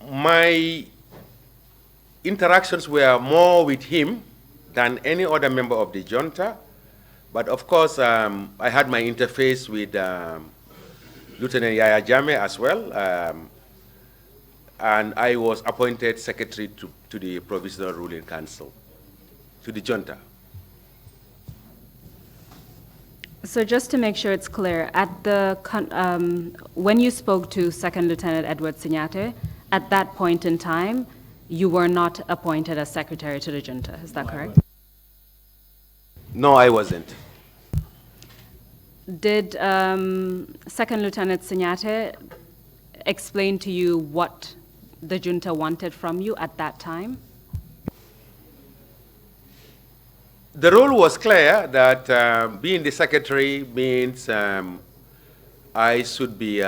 B: My interactions were more with him than any other member of the junta. But of course, I had my interface with Lieutenant Yaya Jammeh as well. And I was appointed secretary to the Provisional Ruling Council, to the junta.
A: So just to make sure it's clear, when you spoke to Second Lieutenant Edward Sinyate, at that point in time, you were not appointed as secretary to the junta. Is that correct?
B: No, I wasn't.
A: Did Second Lieutenant Sinyate explain to you what the junta wanted from you at that time?
B: The rule was clear that being the secretary means I should be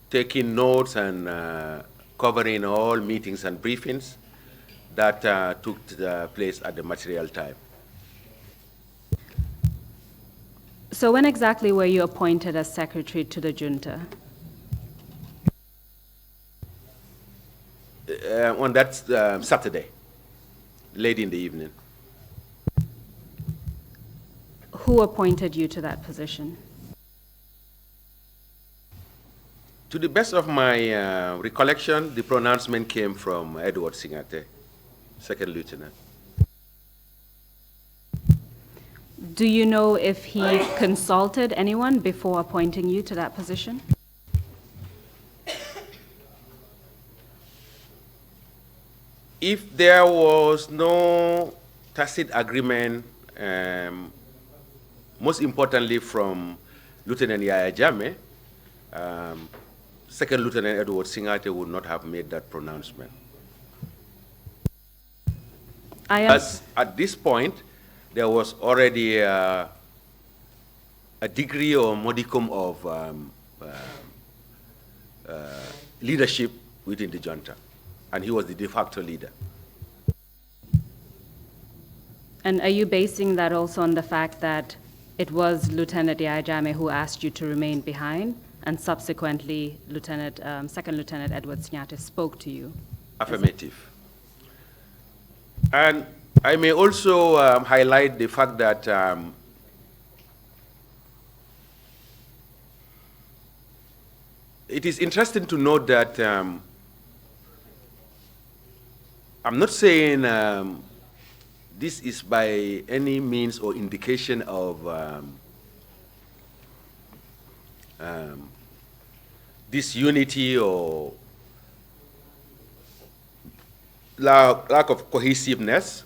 B: taking notes and covering all meetings and briefings that took place at the material time.
A: So when exactly were you appointed as secretary to the junta?
B: On that Saturday, late in the evening.
A: Who appointed you to that position?
B: To the best of my recollection, the pronouncement came from Edward Sinyate, second lieutenant.
A: Do you know if he consulted anyone before appointing you to that position?
B: If there was no tacit agreement, most importantly from Lieutenant Yaya Jammeh, Second Lieutenant Edward Sinyate would not have made that pronouncement. As at this point, there was already a degree or modicum of leadership within the junta, and he was the de facto leader.
A: And are you basing that also on the fact that it was Lieutenant Yaya Jammeh who asked you to remain behind, and subsequently Second Lieutenant Edward Sinyate spoke to you?
B: Affirmative. And I may also highlight the fact that it is interesting to note that I'm not saying this is by any means or indication of disunity or lack of cohesiveness,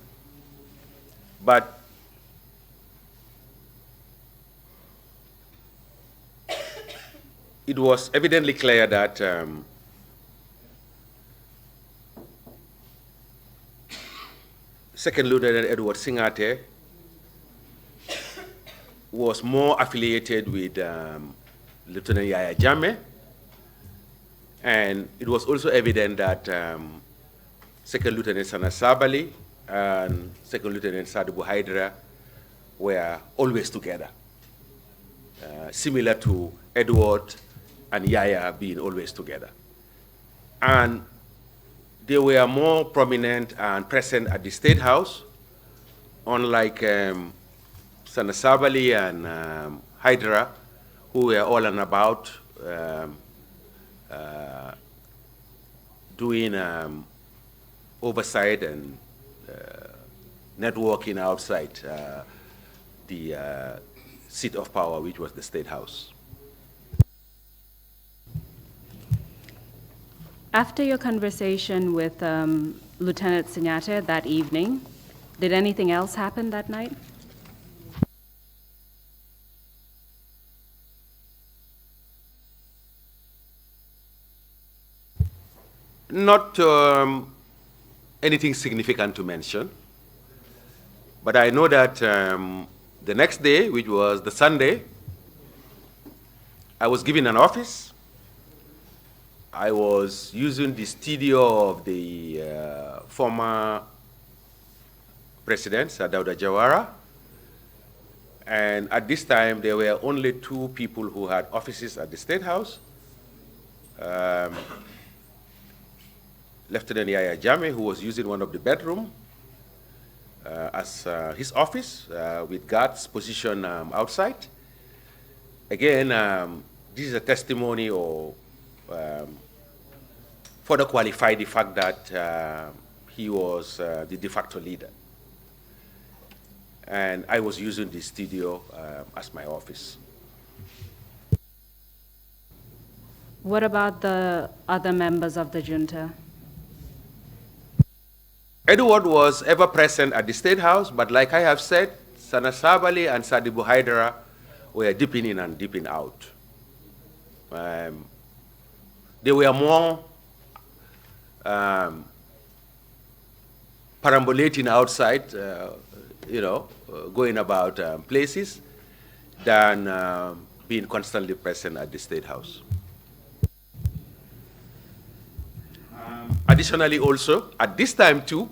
B: but it was evidently clear that Second Lieutenant Edward Sinyate was more affiliated with Lieutenant Yaya Jammeh, and it was also evident that Second Lieutenant Sana Sabali and Second Lieutenant Sadibu Hydra were always together, similar to Edward and Yaya being always together. And they were more prominent and present at the State House, unlike Sana Sabali and Hydra, who were all and about doing oversight and networking outside the seat of power, which was the State House.
A: After your conversation with Lieutenant Sinyate that evening, did anything else happen that night?
B: Not anything significant to mention, but I know that the next day, which was the Sunday, I was given an office. I was using the studio of the former president, Sir Dawda Jawara, and at this time there were only 2 people who had offices at the State House. Lieutenant Yaya Jammeh, who was using one of the bedrooms as his office with guards positioned outside. Again, this is a testimony or further qualify the fact that he was the de facto leader. And I was using the studio as my office.
A: What about the other members of the junta?
B: Edward was ever present at the State House, but like I have said, Sana Sabali and Sadibu Haidara were dipping in and dipping out. They were more perambulating outside, going about places than being constantly present at the State House. Additionally also, at this time too,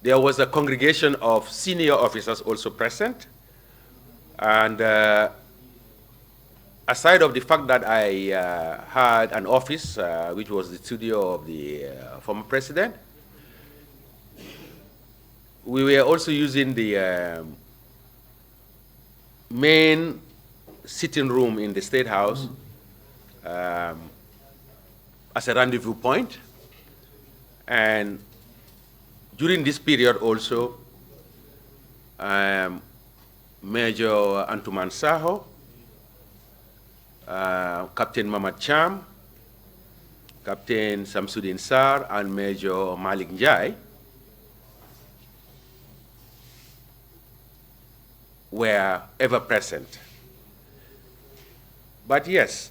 B: there was a congregation of senior officers also present. And aside of the fact that I had an office, which was the studio of the former president, we were also using the main sitting room in the State House as a rendezvous point. And during this period also, Major Antuman Saho, Captain Mamad Cham, Captain Samsudin Sar, and Major Malik Njai were ever present. But yes,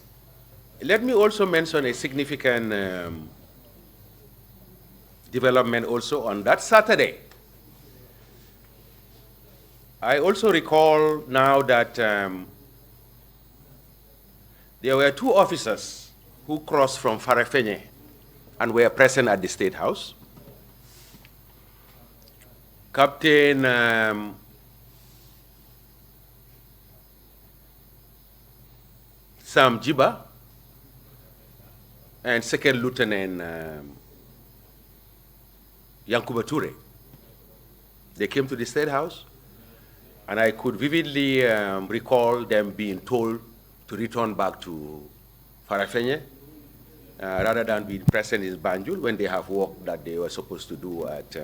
B: let me also mention a significant development also on that Saturday. I also recall now that there were 2 officers who crossed from Farafenye and were present at the State House. Captain Sam Jiba and Second Lieutenant Yankuba Toure. They came to the State House, and I could vividly recall them being told to return back to Farafenye rather than being present in Banjul when they have work that they were supposed to do at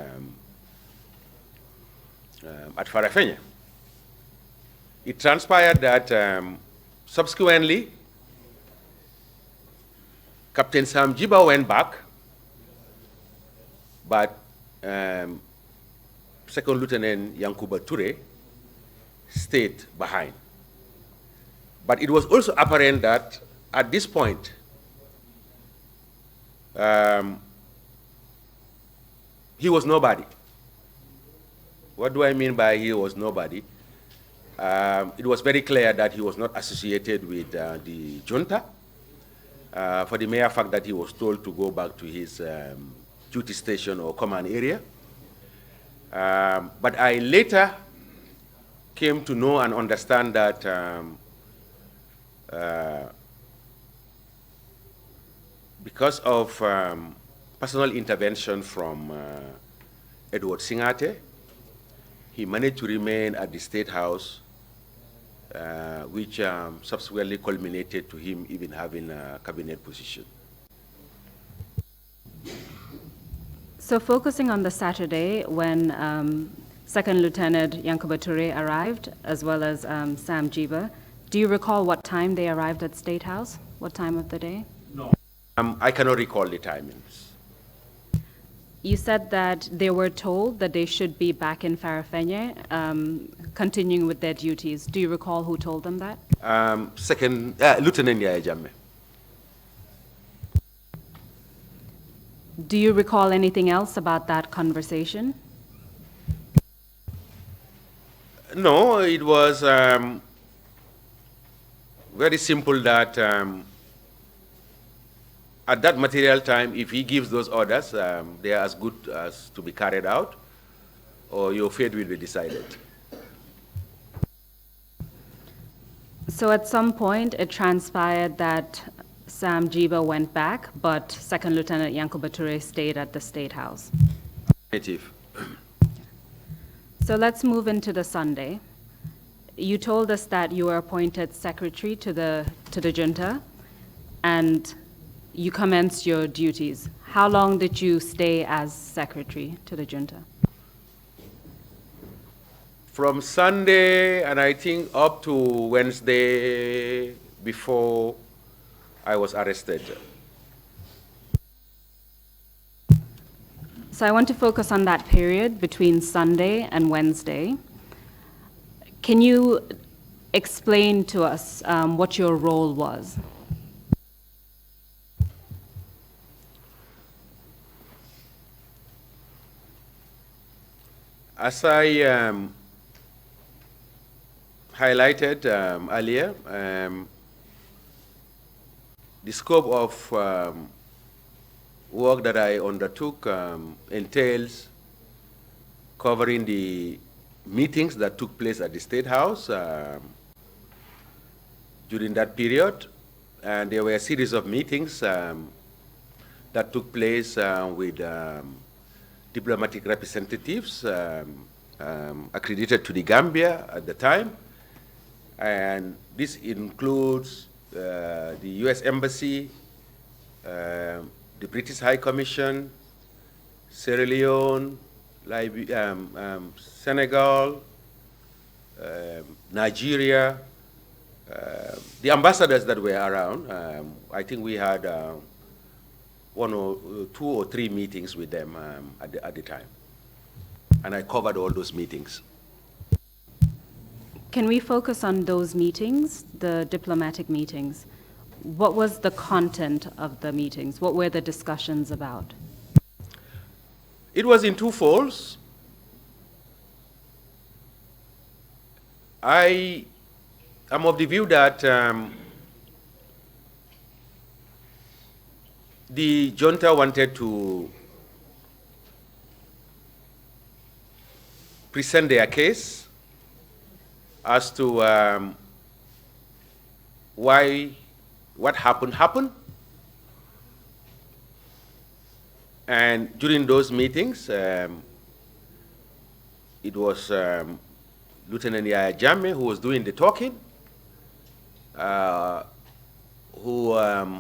B: Farafenye. It transpired that subsequently, Captain Sam Jiba went back, but Second Lieutenant Yankuba Toure stayed behind. But it was also apparent that at this point, he was nobody. What do I mean by he was nobody? It was very clear that he was not associated with the junta for the mere fact that he was told to go back to his duty station or command area. But I later came to know and understand that because of personal intervention from Edward Singate, he managed to remain at the State House, which subsequently culminated to him even having a cabinet position.
A: So focusing on the Saturday when Second Lieutenant Yankuba Toure arrived, as well as Sam Jiba, do you recall what time they arrived at State House? What time of the day?
C: No.
B: I cannot recall the timings.
A: You said that they were told that they should be back in Farafenye, continuing with their duties. Do you recall who told them that?
B: Lieutenant Yaya Jammeh.
A: Do you recall anything else about that conversation?
B: No, it was very simple that at that material time, if he gives those orders, they are as good as to be carried out, or your fate will be decided.
A: So at some point, it transpired that Sam Jiba went back, but Second Lieutenant Yankuba Toure stayed at the State House.
B: Native.
A: So let's move into the Sunday. You told us that you were appointed secretary to the junta, and you commenced your duties. How long did you stay as secretary to the junta?
B: From Sunday, and I think up to Wednesday before I was arrested.
A: So I want to focus on that period between Sunday and Wednesday. Can you explain to us what your role was?
B: As I highlighted earlier, the scope of work that I undertook entails covering the meetings that took place at the State House during that period. And there were a series of meetings that took place with diplomatic representatives accredited to the Gambia at the time. And this includes the US Embassy, the British High Commission, Sierra Leone, Senegal, Nigeria, the ambassadors that were around. I think we had 1 or 2 or 3 meetings with them at the time. And I covered all those meetings.
A: Can we focus on those meetings, the diplomatic meetings? What was the content of the meetings? What were the discussions about?
B: It was in 2 folds. I am of the view that the junta wanted to present their case as to why what happened. And during those meetings, it was Lieutenant Yaya Jammeh who was doing the talking, who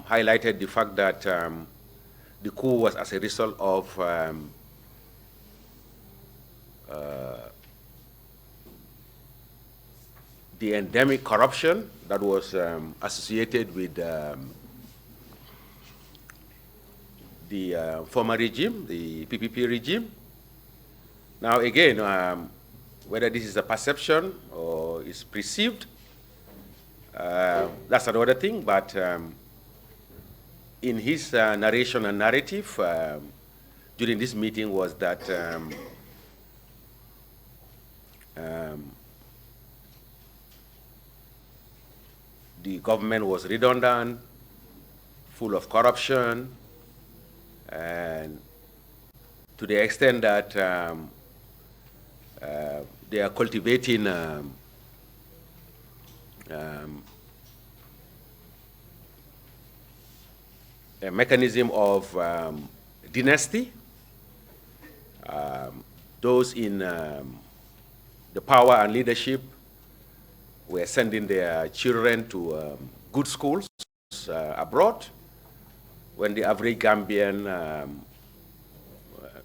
B: highlighted the fact that the coup was as a result of the endemic corruption that was associated with the former regime, the PPP regime. Now again, whether this is a perception or is perceived, that's another thing, but in his narration and narrative during this meeting was that the government was redundant, full of corruption, and to the extent that they are cultivating a mechanism of dynasty. Those in the power and leadership were sending their children to good schools abroad, when the average Gambian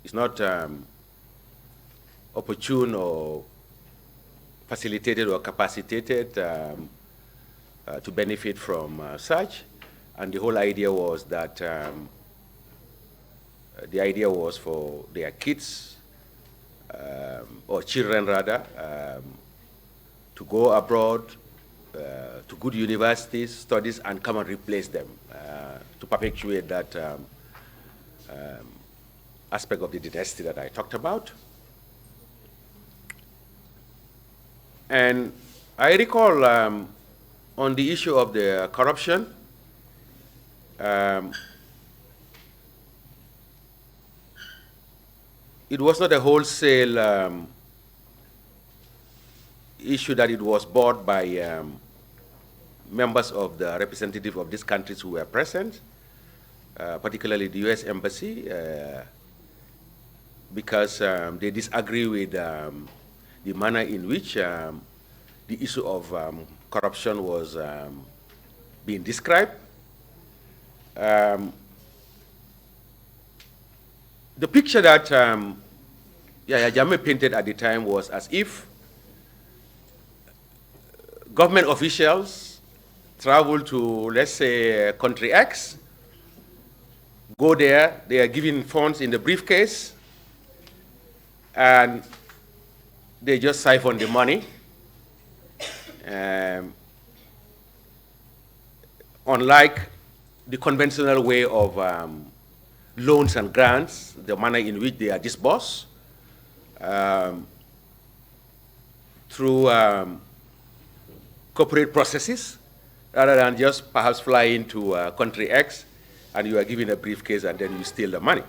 B: is not opportune or facilitated or capacitated to benefit from such. And the whole idea was that the idea was for their kids, or children rather, to go abroad to good universities, studies, and come and replace them to perpetuate that aspect of the dynasty that I talked about. And I recall on the issue of the corruption, it was not a wholesale issue that it was brought by members of the representative of these countries who were present, particularly the US Embassy, because they disagree with the manner in which the issue of corruption was being described. The picture that Yahya Jammeh painted at the time was as if government officials travel to, let's say, country X, go there, they are given funds in the briefcase, and they just siphon the money. Unlike the conventional way of loans and grants, the manner in which they are disbursed through corporate processes, rather than just perhaps fly into country X and you are given a briefcase and then you steal the money.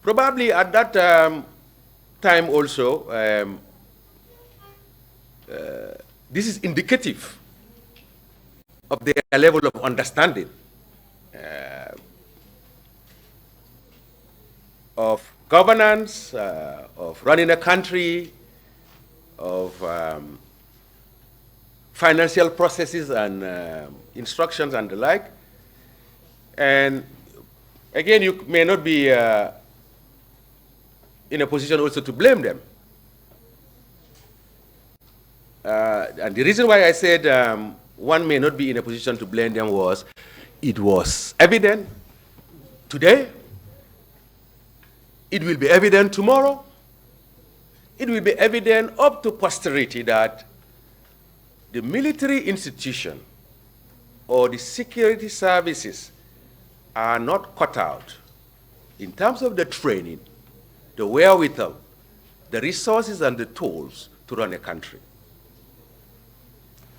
B: Probably at that time also, this is indicative of their level of understanding of governance, of running a country, of financial processes and instructions and the like. And again, you may not be in a position also to blame them. And the reason why I said one may not be in a position to blame them was it was evident today, it will be evident tomorrow, it will be evident up to posterity that the military institution or the security services are not cut out in terms of the training, the wherewithal, the resources and the tools to run a country.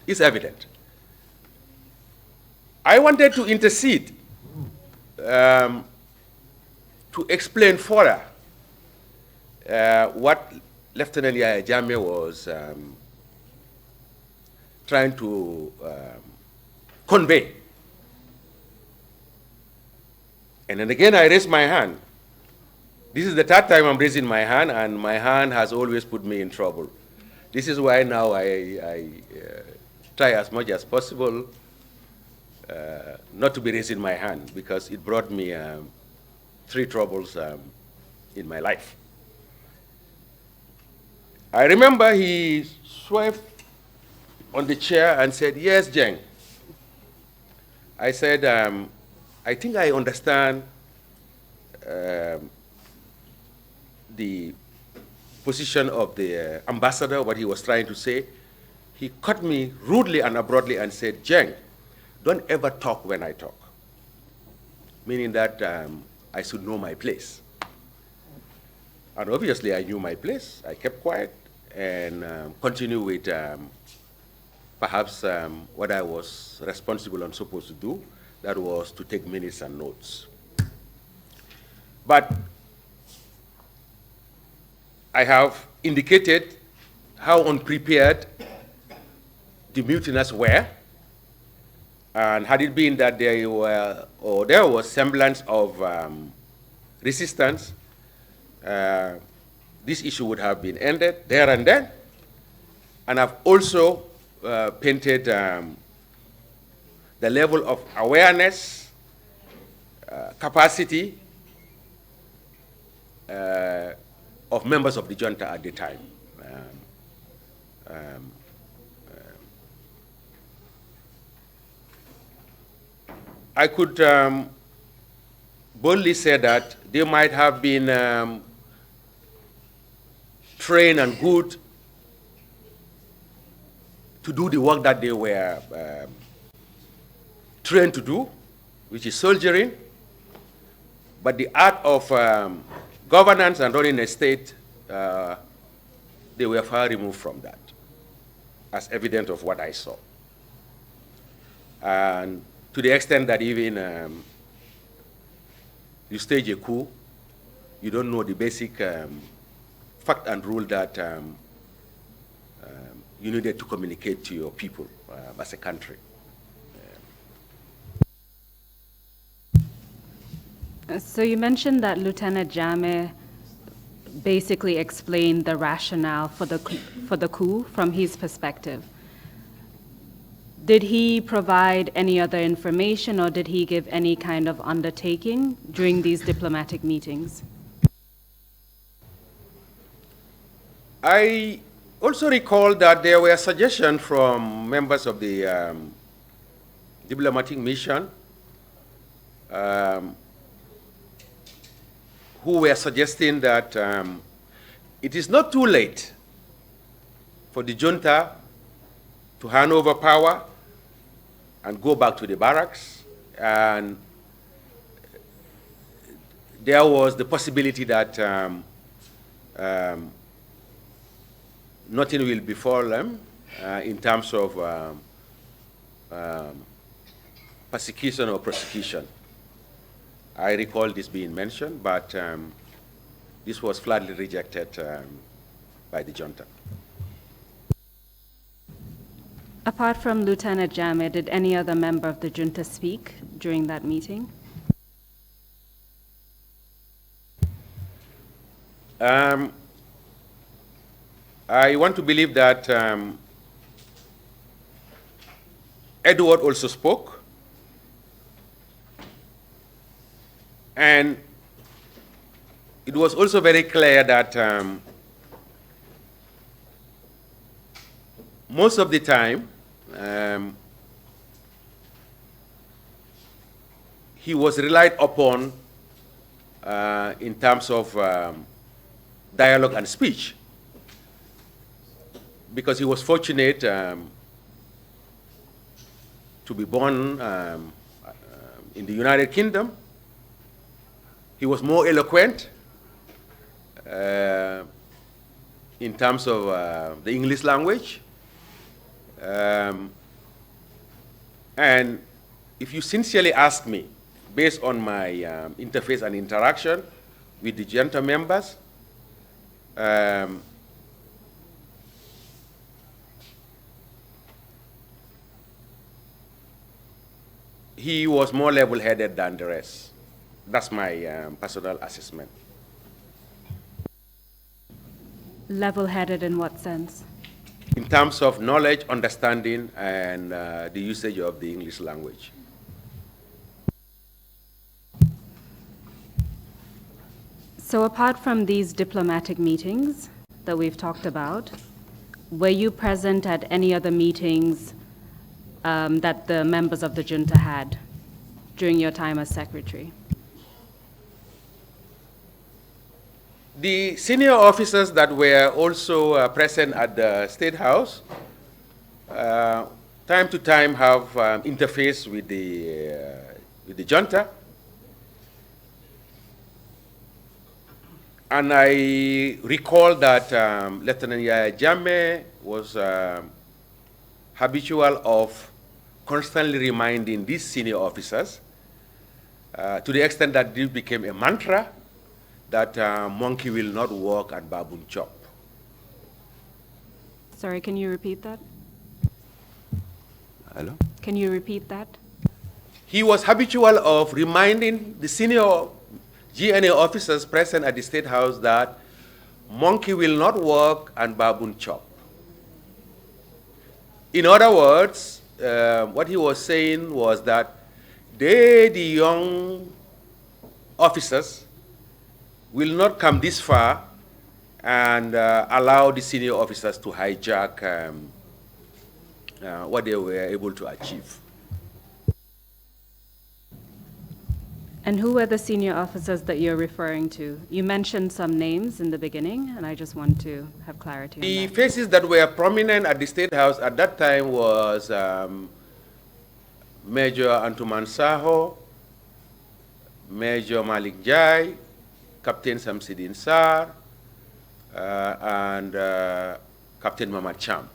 B: It's evident. I wanted to intercede to explain further what Lieutenant Yahya Jammeh was trying to convey. And then again, I raised my hand. This is the third time I'm raising my hand, and my hand has always put me in trouble. This is why now I try as much as possible not to be raising my hand, because it brought me 3 troubles in my life. I remember he swept on the chair and said, "Yes, Jeng." I said, "I think I understand the position of the ambassador, what he was trying to say." He cut me rudely and abruptly and said, "Jeng, don't ever talk when I talk," meaning that I should know my place. And obviously I knew my place. I kept quiet and continued with perhaps what I was responsible and supposed to do, that was to take minutes and notes. But I have indicated how unprepared the mutinous were, and had it been that there were, or there was semblance of resistance, this issue would have been ended there and then. And I've also painted the level of awareness, capacity of members of the junta at the time. I could boldly say that they might have been trained and good to do the work that they were trained to do, which is soldiering, but the art of governance and running a state, they were far removed from that, as evident of what I saw. And to the extent that even you stage a coup, you don't know the basic fact and rule that you needed to communicate to your people as a country.
A: So you mentioned that Lieutenant Jammeh basically explained the rationale for the coup from his perspective. Did he provide any other information, or did he give any kind of undertaking during these diplomatic meetings?
B: I also recall that there were suggestions from members of the diplomatic mission who were suggesting that it is not too late for the junta to hand over power and go back to the barracks. And there was the possibility that nothing will befall them in terms of persecution or prosecution. I recall this being mentioned, but this was flatly rejected by the junta.
A: Apart from Lieutenant Jammeh, did any other member of the junta speak during that meeting?
B: I want to believe that Edward also spoke, and it was also very clear that most of the time he was relied upon in terms of dialogue and speech, because he was fortunate to be born in the United Kingdom. He was more eloquent in terms of the English language. And if you sincerely ask me, based on my interface and interaction with the junta members, he was more level-headed than the rest. That's my personal assessment.
A: Level-headed in what sense?
B: In terms of knowledge, understanding, and the usage of the English language.
A: So apart from these diplomatic meetings that we've talked about, were you present at any other meetings that the members of the junta had during your time as secretary?
B: The senior officers that were also present at the State House, time to time have interface with the junta. And I recall that Lieutenant Jammeh was habitual of constantly reminding these senior officers, to the extent that this became a mantra, that monkey will not walk and baboon chop.
A: Sorry, can you repeat that?
B: Hello?
A: Can you repeat that?
B: He was habitual of reminding the senior GNA officers present at the State House that monkey will not walk and baboon chop. In other words, what he was saying was that they, the young officers, will not come this far and allow the senior officers to hijack what they were able to achieve.
A: And who were the senior officers that you're referring to? You mentioned some names in the beginning, and I just want to have clarity on
B: The
A: that.
B: faces that were prominent at the State House at that time was Major Antuman Saho, Major Malik Jai, Captain Samsidin Sar, and Captain Mamad Cham.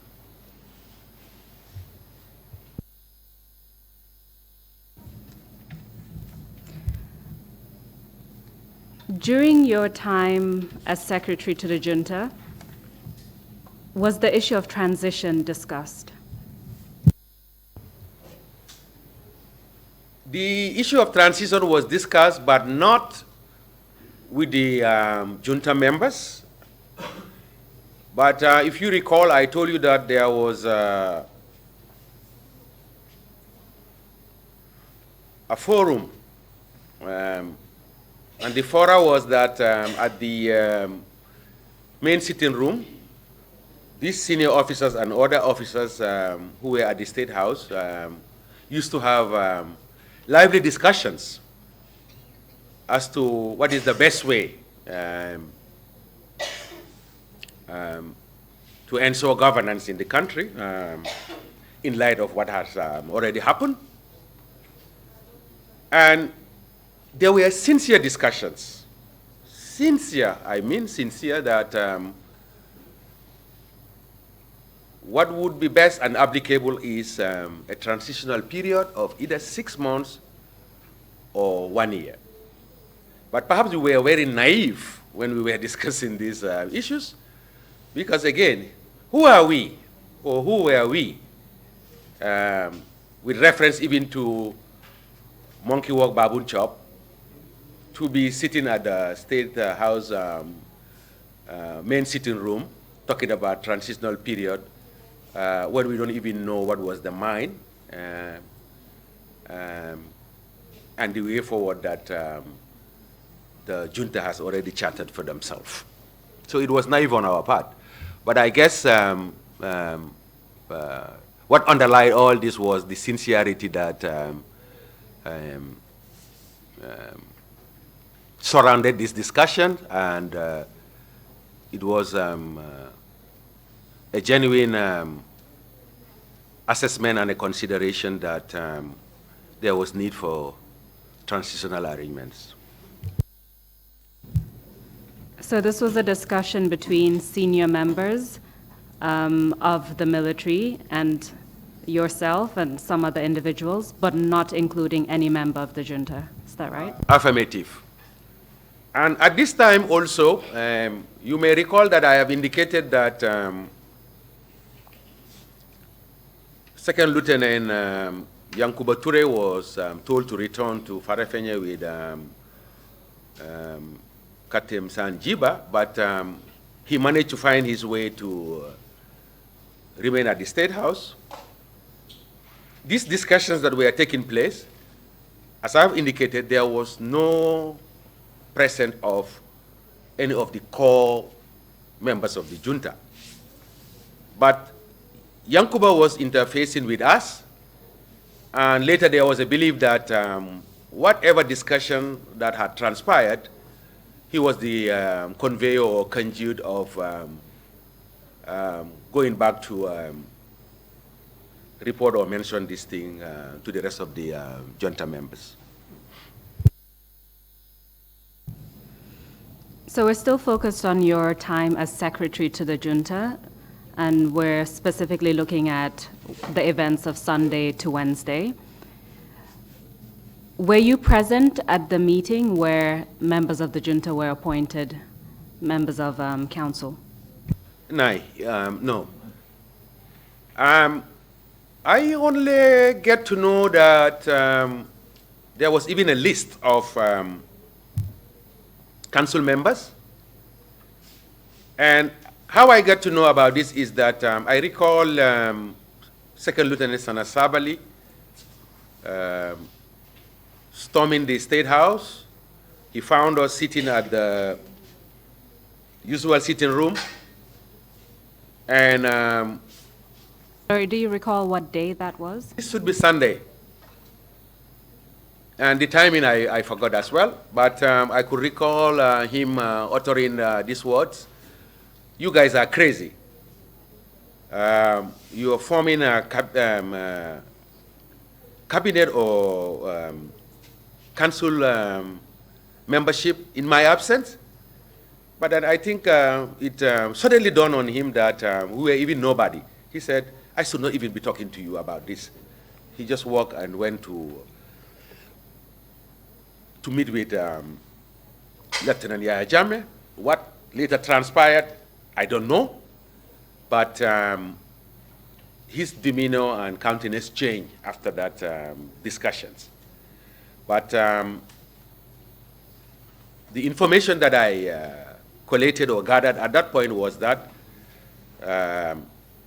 A: During your time as secretary to the junta, was the issue of transition discussed?
B: The issue of transition was discussed, but not with the junta members. But if you recall, I told you that there was a forum, and the fora was that at the main sitting room, these senior officers and other officers who were at the State House used to have lively discussions as to what is the best way to ensure governance in the country in light of what has already happened. And there were sincere discussions. Sincere, I mean sincere, that what would be best and applicable is a transitional period of either 6 months or 1 year. But perhaps we were very naive when we were discussing these issues, because again, who are we, or who were we, with reference even to Monkey Walk Baboon Chop, to be sitting at the State House main sitting room talking about transitional period when we don't even know what was the mind and the way forward that the junta has already charted for themselves. So it was naive on our part. But I guess what underlied all this was the sincerity that surrounded this discussion, and it was a genuine assessment and a consideration that there was need for transitional arrangements.
A: So this was a discussion between senior members of the military and yourself and some other individuals, but not including any member of the junta. Is that right?
B: Affirmative. And at this time also, you may recall that I have indicated that Second Lieutenant Yankuba Ture was told to return to Farafenye with Katem Sanjiba, but he managed to find his way to remain at the State House. These discussions that were taking place, as I've indicated, there was no presence of any of the core members of the junta. But Yankuba was interfacing with us, and later there was a belief that whatever discussion that had transpired, he was the conveyor or conduit of going back to report or mention this thing to the rest of the junta members.
A: So we're still focused on your time as secretary to the junta, and we're specifically looking at the events of Sunday to Wednesday. Were you present at the meeting where members of the junta were appointed members of council?
B: No. I only get to know that there was even a list of council members. And how I get to know about this is that I recall Second Lieutenant Sana Sabali storming the State House. He found us sitting at the usual sitting room. And
A: Sorry, do you recall what day that was?
B: this should be Sunday. And the timing I forgot as well, but I could recall him uttering these words: "You guys are crazy. You are forming a cabinet or council membership in my absence." But then I think it suddenly dawned on him that we were even nobody. He said, "I should not even be talking to you about this." He just walked and went to meet with Lieutenant Yahya Jammeh. What later transpired, I don't know. But his demeanor and countenance changed after that discussions. But the information that I collated or gathered at that point was that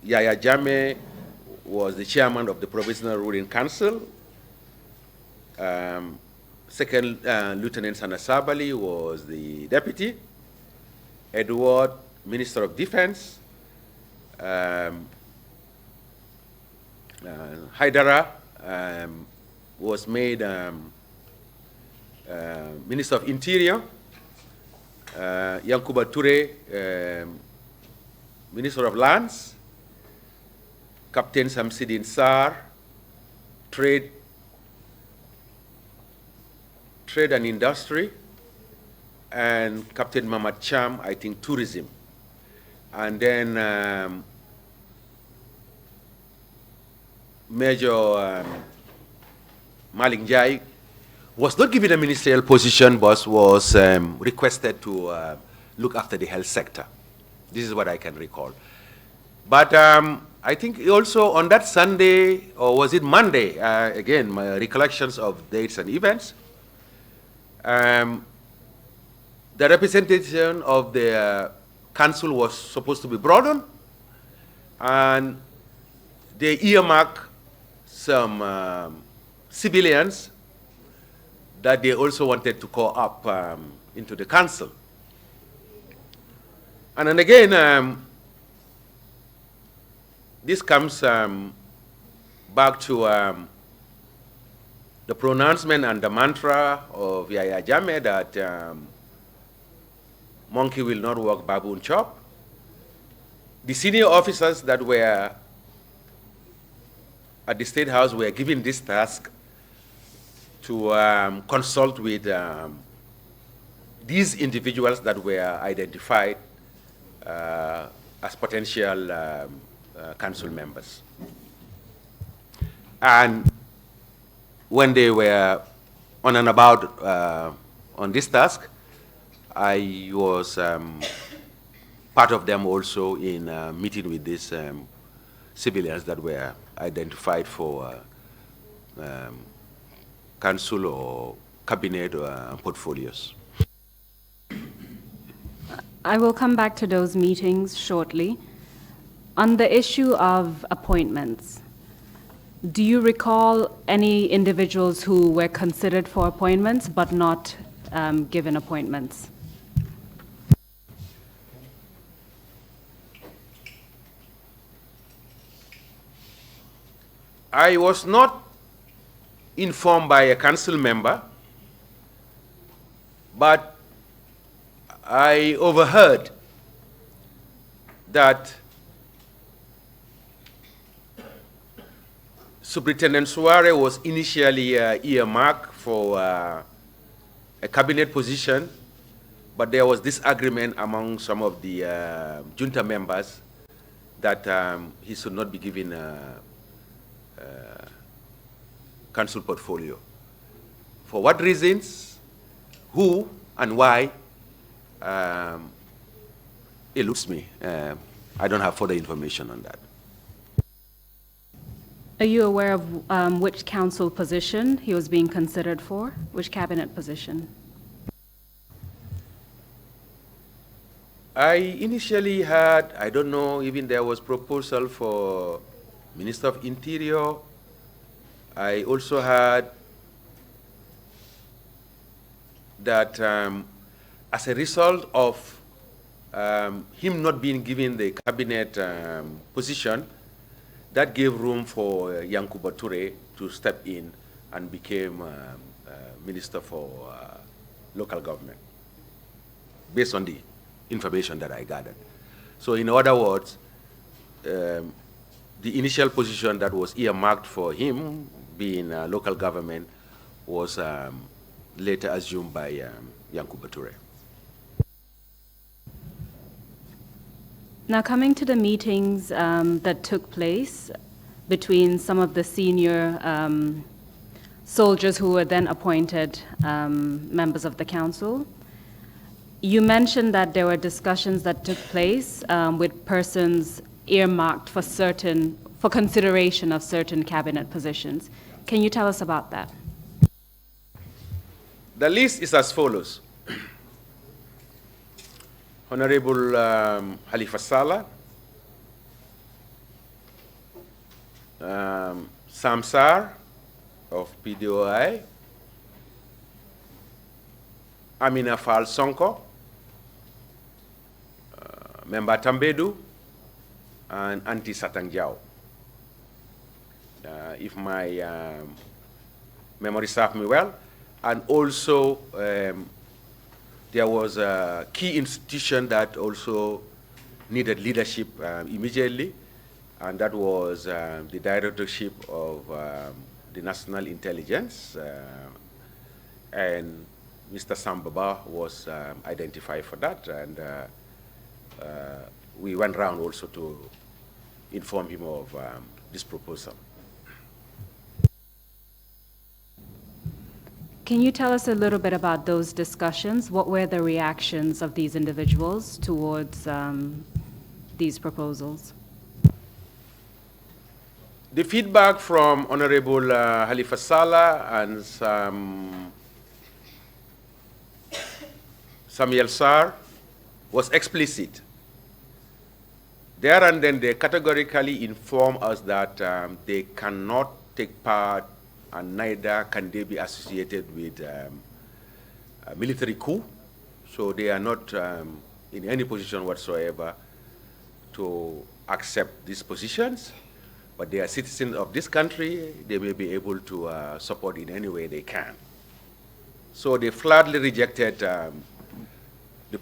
B: Yahya Jammeh was the chairman of the Provisional Ruling Council. Second Lieutenant Sana Sabali was the deputy. Edward, Minister of Defense. Haidara was made Minister of Interior. Yankuba Toure, Minister of Lands. Captain Samsidin Sar, Trade and Industry, and Captain Mamad Cham, I think Tourism. And then Major Malik Jai was not given a ministerial position, but was requested to look after the health sector. This is what I can recall. But I think also on that Sunday, or was it Monday, again, my recollections of dates and events, the representation of the council was supposed to be broadened, and they earmarked some civilians that they also wanted to call up into the council. And then again, this comes back to the pronouncement and the mantra of Yahya Jammeh that monkey will not walk, baboon chop. The senior officers that were at the State House were given this task to consult with these individuals that were identified as potential council members. And when they were on and about on this task, I was part of them also in meeting with these civilians that were identified for council or cabinet portfolios.
A: I will come back to those meetings shortly. On the issue of appointments, do you recall any individuals who were considered for appointments but not given appointments?
B: I was not informed by a council member, but I overheard that Superintendent Suare was initially earmarked for a cabinet position, but there was disagreement among some of the junta members that he should not be given a council portfolio. For what reasons, who, and why, eludes me. I don't have further information on that.
A: Are you aware of which council position he was being considered for? Which cabinet position?
B: I initially had, I don't know, even there was proposal for Minister of Interior. I also had that as a result of him not being given the cabinet position, that gave room for Yankuba Toure to step in and became Minister for Local Government, based on the information that I gathered. So in other words, the initial position that was earmarked for him, being local government, was later assumed by Yankuba Toure.
A: Now, coming to the meetings that took place between some of the senior soldiers who were then appointed members of the council, you mentioned that there were discussions that took place with persons earmarked for consideration of certain cabinet positions. Can you tell us about that?
B: The list is as follows. Honorable Halifa Saleh, Samsar of PDOI, Amina Fall Sonko, Member Tambedu, and Anti Satangjao. If my memory serves me well, and also there was a key institution that also needed leadership immediately, and that was the directorship of the National Intelligence, and Mr. Sambaba was identified for that, and we went round also to inform him of this proposal.
A: Can you tell us a little bit about those discussions? What were the reactions of these individuals towards these proposals?
B: The feedback from Honorable Halifa Saleh and Samuel Sarr was explicit. There and then they categorically informed us that they cannot take part and neither can they be associated with a military coup. So they are not in any position whatsoever to accept these positions, but they are citizens of this country. They may be able to support in any way they can. So they flatly rejected the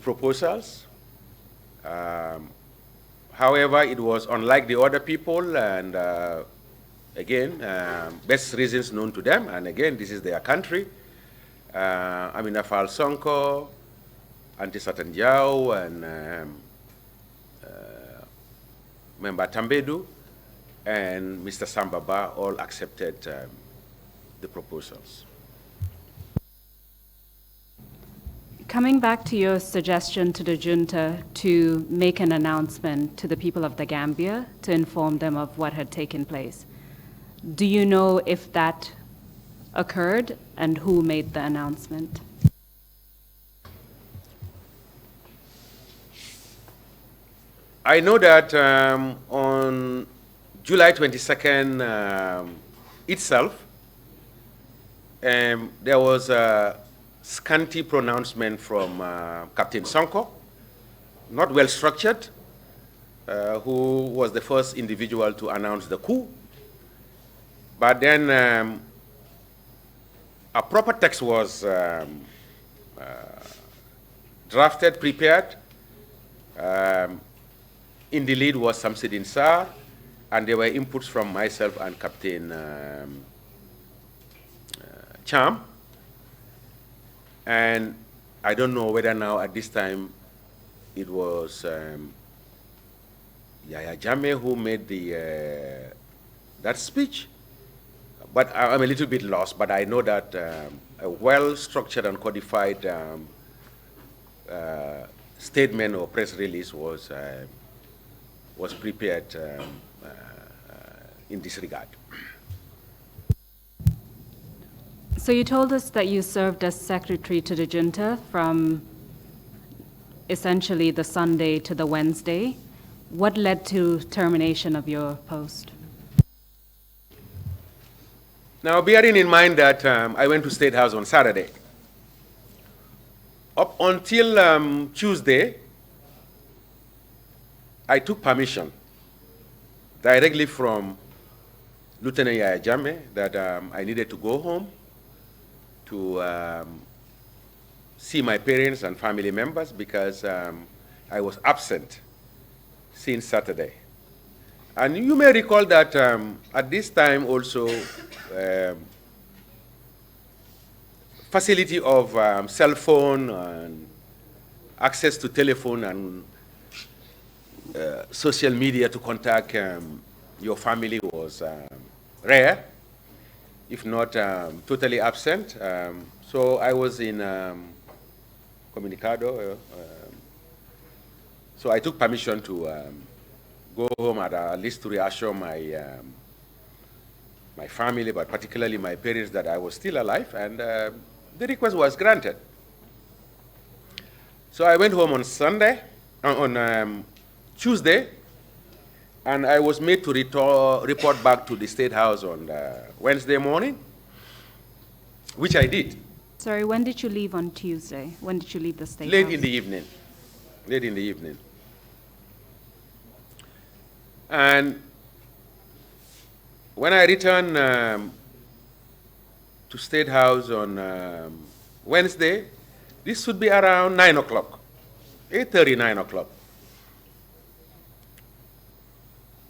B: proposals. However, it was unlike the other people, and again, best reasons known to them, and again, this is their country. Amina Fall Sonko, Anti Satanjao, and Member Tambedu, and Mr. Sambaba all accepted the proposals.
A: Coming back to your suggestion to the junta to make an announcement to the people of the Gambia to inform them of what had taken place, do you know if that occurred and who made the announcement?
B: I know that on July 22nd itself, there was a scanty pronouncement from Captain Sonko, not well structured, who was the first individual to announce the coup. But then a proper text was drafted, prepared. In the lead was Samsidin Sarr, and there were inputs from myself and Captain Cham. And I don't know whether now at this time it was Yaya Jammeh who made the that speech. But I'm a little bit lost, but I know that a well-structured and codified statement or press release was prepared in this regard.
A: So you told us that you served as secretary to the junta from essentially the Sunday to the Wednesday. What led to termination of your post?
B: Now, bearing in mind that I went to State House on Saturday, up until Tuesday, I took permission directly from Lieutenant Yaya Jammeh that I needed to go home. to see my parents and family members because I was absent since Saturday. And you may recall that at this time also, facility of cell phone and access to telephone and social media to contact your family was rare, if not totally absent. So I was in Comunicado. So I took permission to go home at least to reassure my family, but particularly my parents, that I was still alive, and the request was granted. So I went home on Tuesday, and I was made to report back to the State House on Wednesday morning, which I did.
A: Sorry, when did you leave on Tuesday? When did you leave the State
B: Late
A: House?
B: in the evening. Late in the evening. And when I returned to State House on Wednesday, this should be around 9 o'clock, 8:30, 9 o'clock.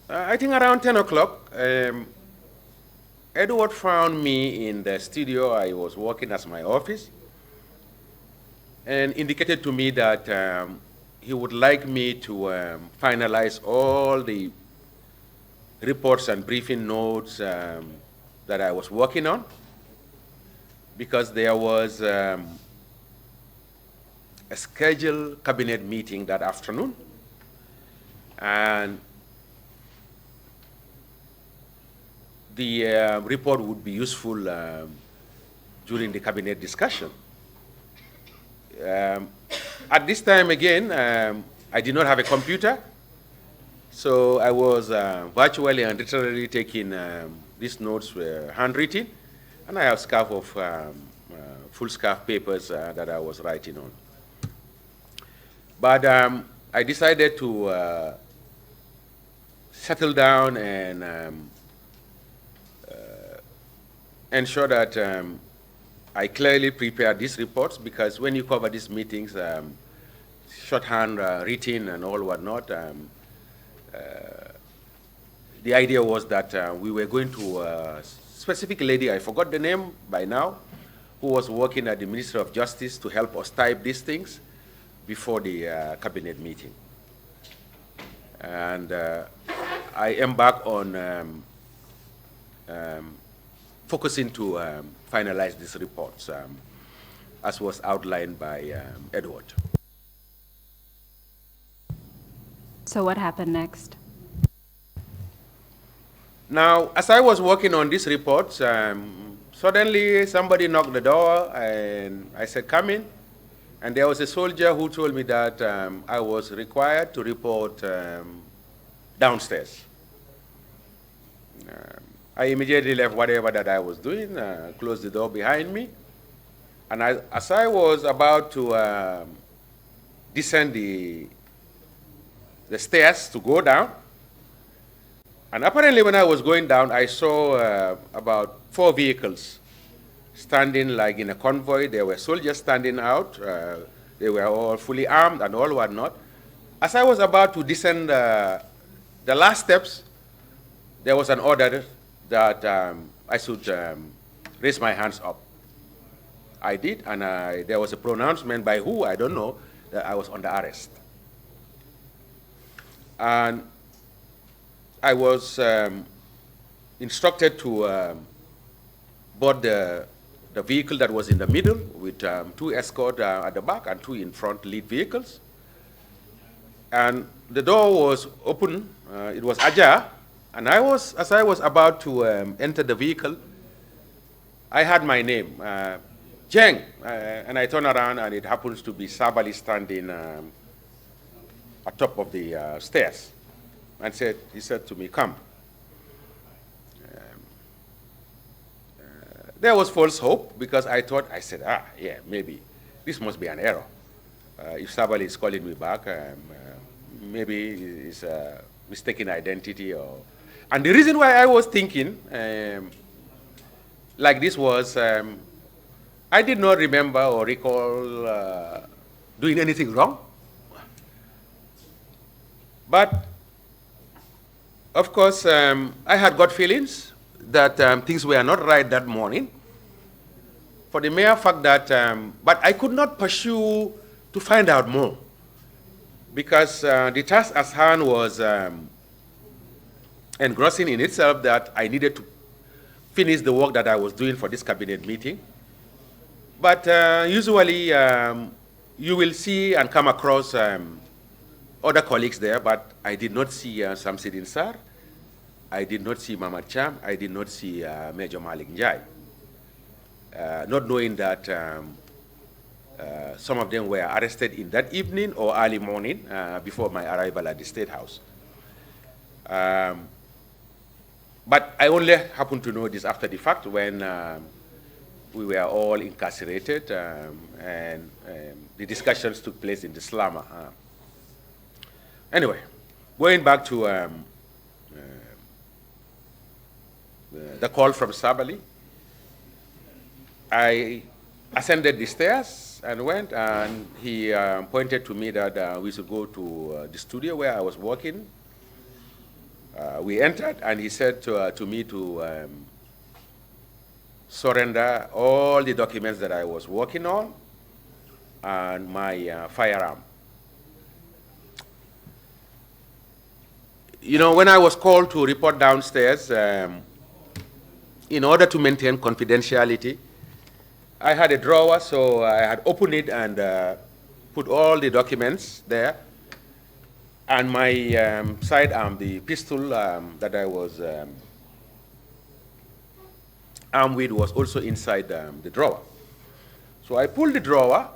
B: I think around 10 o'clock, Edward found me in the studio. I was working as my office, and indicated to me that he would like me to finalize all the reports and briefing notes that I was working on, because there was a scheduled cabinet meeting that afternoon, and the report would be useful during the cabinet discussion. At this time again, I did not have a computer, so I was virtually and literally taking these notes were handwritten, and I have scarf of full scarf papers that I was writing on. But I decided to settle down and ensure that I clearly prepare these reports, because when you cover these meetings, shorthand, written, and all whatnot, the idea was that we were going to a specific lady, I forgot the name by now, who was working at the Ministry of Justice to help us type these things before the cabinet meeting. And I embarked on focusing to finalize these reports, as was outlined by Edward.
A: So what happened next?
B: Now, as I was working on these reports, suddenly somebody knocked the door, and I said, "Come in." And there was a soldier who told me that I was required to report downstairs. I immediately left whatever that I was doing, closed the door behind me, and as I was about to descend the stairs to go down, and apparently when I was going down, I saw about 4 vehicles standing like in a convoy. There were soldiers standing out. They were all fully armed and all whatnot. As I was about to descend the last steps, there was an order that I should raise my hands up. I did, and there was a pronouncement by who, I don't know, that I was under arrest. And I was instructed to board the vehicle that was in the middle with 2 escorts at the back and 2 in front lead vehicles. And the door was open, it was ajar, and as I was about to enter the vehicle, I had my name, Jeng, and I turned around, and it happens to be Sabali standing at top of the stairs, and he said to me, "Come." There was false hope, because I said, yeah, maybe this must be an error. If Sabali is calling me back, maybe it's a mistaken identity. And the reason why I was thinking like this was, I did not remember or recall doing anything wrong. But, of course, I had got feelings that things were not right that morning for the mere fact that, but I could not pursue to find out more because the task at hand was engrossing in itself that I needed to finish the work that I was doing for this cabinet meeting. But usually you will see and come across other colleagues there, but I did not see Samsidin Sar. I did not see Mamad Cham. I did not see Major Malik Njai. Not knowing that some of them were arrested in that evening or early morning before my arrival at the State House. But I only happened to know this after the fact when we were all incarcerated and the discussions took place in the Slama. Anyway, going back to the call from Sabali, I ascended the stairs and went, and he pointed to me that we should go to the studio where I was working. We entered, and he said to me to surrender all the documents that I was working on and my firearm. You know, when I was called to report downstairs, in order to maintain confidentiality, I had a drawer, so I had opened it and put all the documents there. And my sidearm, the pistol that I was armed with, was also inside the drawer. So I pulled the drawer,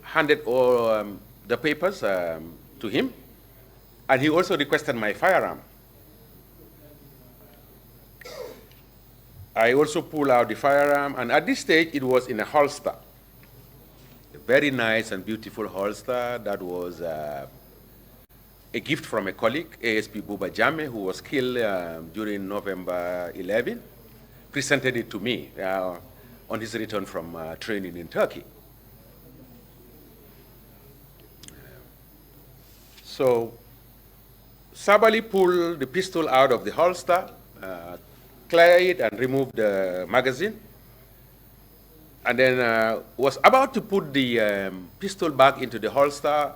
B: handed all the papers to him, and he also requested my firearm. I also pulled out the firearm, and at this stage, it was in a holster. A very nice and beautiful holster that was a gift from a colleague, ASP Buba Jame, who was killed during November 11, presented it to me on his return from training in Turkey. So Sabali pulled the pistol out of the holster, cleared it and removed the magazine, and then was about to put the pistol back into the holster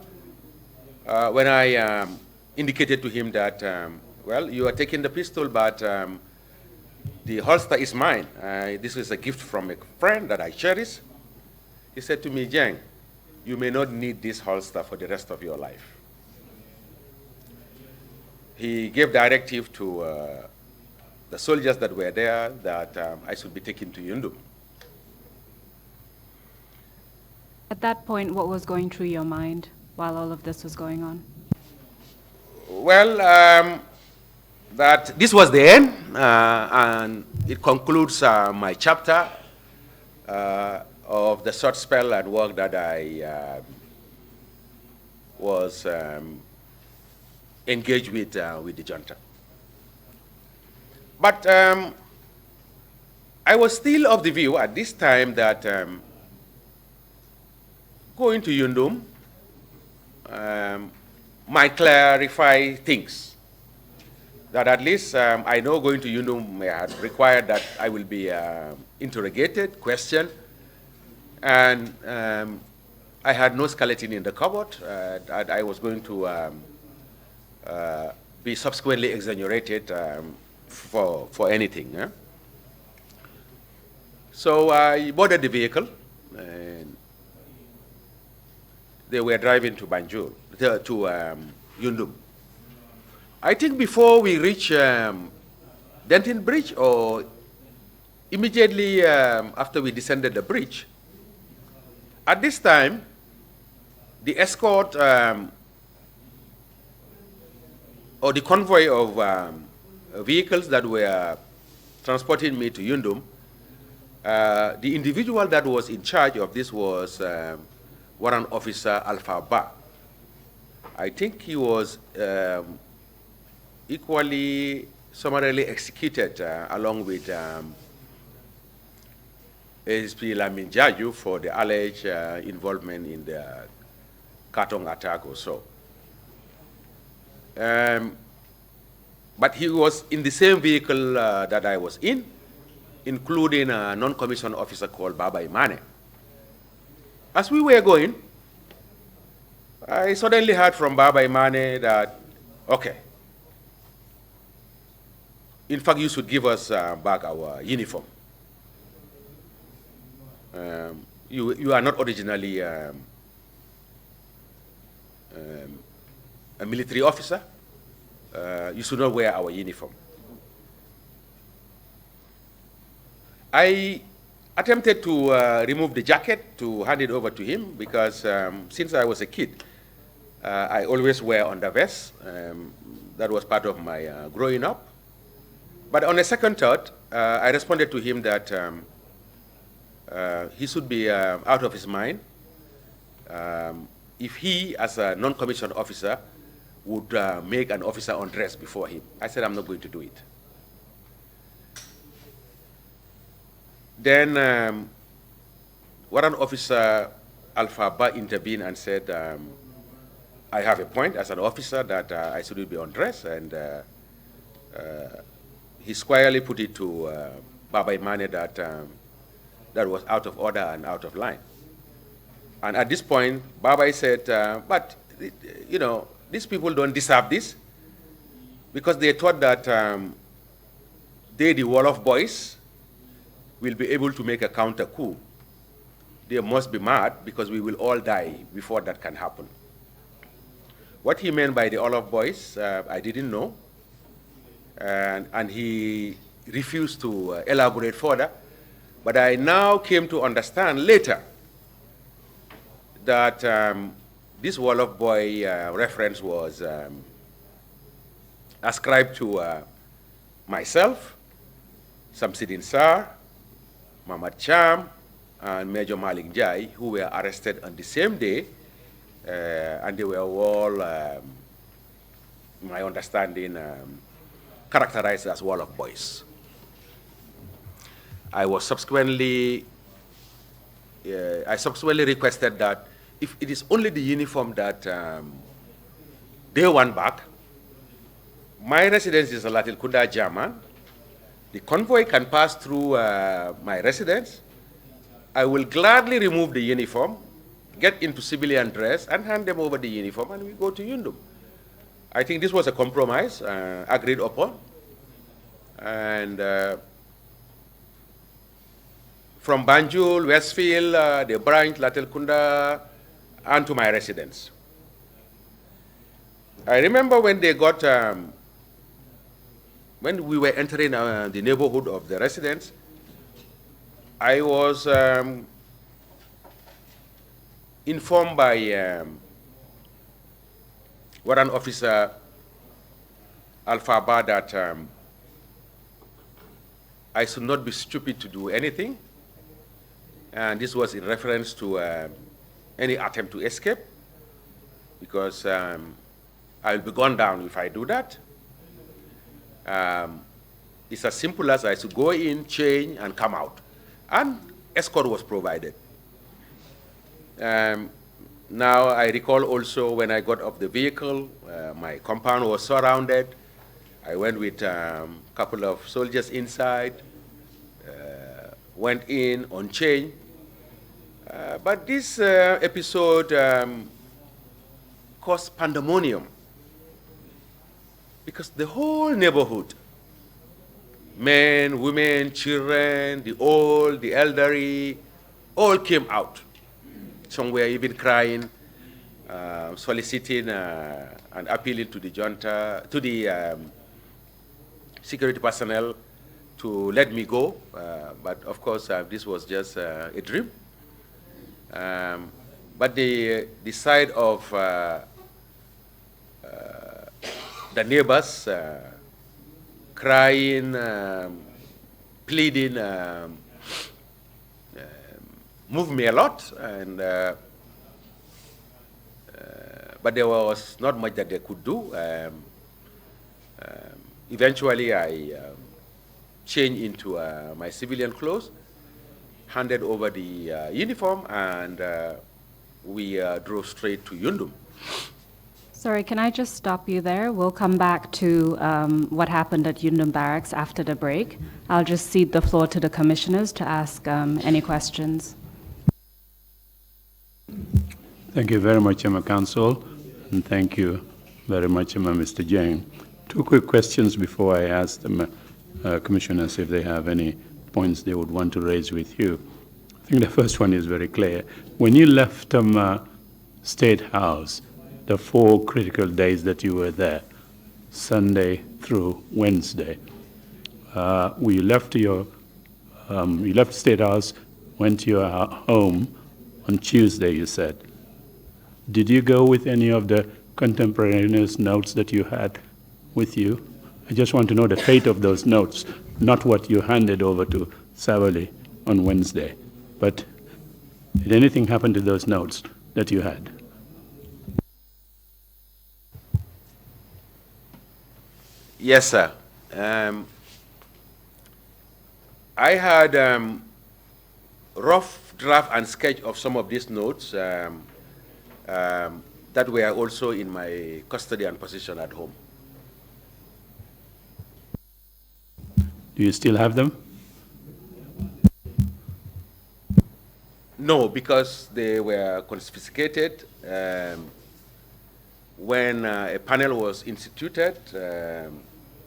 B: when I indicated to him that, well, you are taking the pistol, but the holster is mine. This is a gift from a friend that I cherish. He said to me, Jeng, you may not need this holster for the rest of your life. He gave directive to the soldiers that were there that I should be taken to Yundum.
A: At that point, what was going through your mind while all of this was going on?
B: Well, that this was the end, and it concludes my chapter of the short spell and work that I was engaged with the junta. But I was still of the view at this time that going to Yundum might clarify things. That at least I know going to Yundum had required that I will be interrogated, questioned, and I had no skeleton in the cupboard. That I was going to be subsequently exonerated for anything. So I boarded the vehicle, and they were driving to Banjul, to Yundum. I think before we reached Denton Bridge, or immediately after we descended the bridge, at this time, the escort or the convoy of vehicles that were transporting me to Yundum, the individual that was in charge of this was Warrant Officer Alpha Ba. I think he was equally summarily executed along with ASP Lamin Jaju for the alleged involvement in the Katong attack or so. But he was in the same vehicle that I was in, including a non-commissioned officer called Baba Imane. As we were going, I suddenly heard from Baba Imane that, okay, in fact, you should give us back our uniform. You are not originally a military officer. You should not wear our uniform. I attempted to remove the jacket to hand it over to him because since I was a kid, I always wear undervest. That was part of my growing up. But on a second thought, I responded to him that he should be out of his mind if he, as a non-commissioned officer, would make an officer undress before him. I said, I'm not going to do it. Then Warrant Officer Alpha Ba intervened and said, I have a point as an officer that I shouldn't be undressed, and he squarely put it to Baba Imane that that was out of order and out of line. And at this point, Baba said, but, you know, these people don't deserve this, because they thought that they, the Wolof boys, will be able to make a counter coup. They must be mad, because we will all die before that can happen. What he meant by the Wolof boys, I didn't know. And he refused to elaborate further. But I now came to understand later that this Wolof boy reference was ascribed to myself, Samsidin Sar, Mamad Cham, and Major Malik Jai, who were arrested on the same day, and they were all, my understanding, characterized as Wolof boys. I subsequently requested that if it is only the uniform that they want back, my residence is a Latil Kunda German. The convoy can pass through my residence. I will gladly remove the uniform, get into civilian dress, and hand them over the uniform, and we go to Yundum. I think this was a compromise agreed upon. And from Banjul, Westfield, the branch, Latil Kunda, and to my residence. I remember when they got, when we were entering the neighborhood of the residence, I was informed by Warrant Officer Alpha Ba that I should not be stupid to do anything. And this was in reference to any attempt to escape, because I'll be gone down if I do that. It's as simple as I should go in, change, and come out. And escort was provided. Now I recall also when I got off the vehicle, my compound was surrounded. I went with a couple of soldiers inside, went in on chain. But this episode caused pandemonium, because the whole neighborhood, men, women, children, the old, the elderly, all came out. Some were even crying, soliciting and appealing to the junta, to the security personnel to let me go. But of course, this was just a dream. But the side of the neighbors crying, pleading, moved me a lot, and but there was not much that they could do. Eventually, I changed into my civilian clothes, handed over the uniform, and we drove straight to Yundum.
A: Sorry, can I just stop you there? We'll come back to what happened at Yundum Barracks after the break. I'll just cede the floor to the commissioners to ask any questions.
C: Thank you very much, Council, and thank you very much, Mr. Jeng. Two quick questions before I ask the commissioners if they have any points they would want to raise with you. I think the first one is very clear. When you left State House, the 4 critical days that you were there, Sunday through Wednesday, you left State House, went to your home on Tuesday, you said. Did you go with any of the contemporaneous notes that you had with you? I just want to know the fate of those notes, not what you handed over to Savali on Wednesday, but did anything happen to those notes that you had?
B: Yes, sir. I had rough draft and sketch of some of these notes that were also in my custody and possession at home.
C: Do you still have them?
B: No, because they were confiscated when a panel was instituted,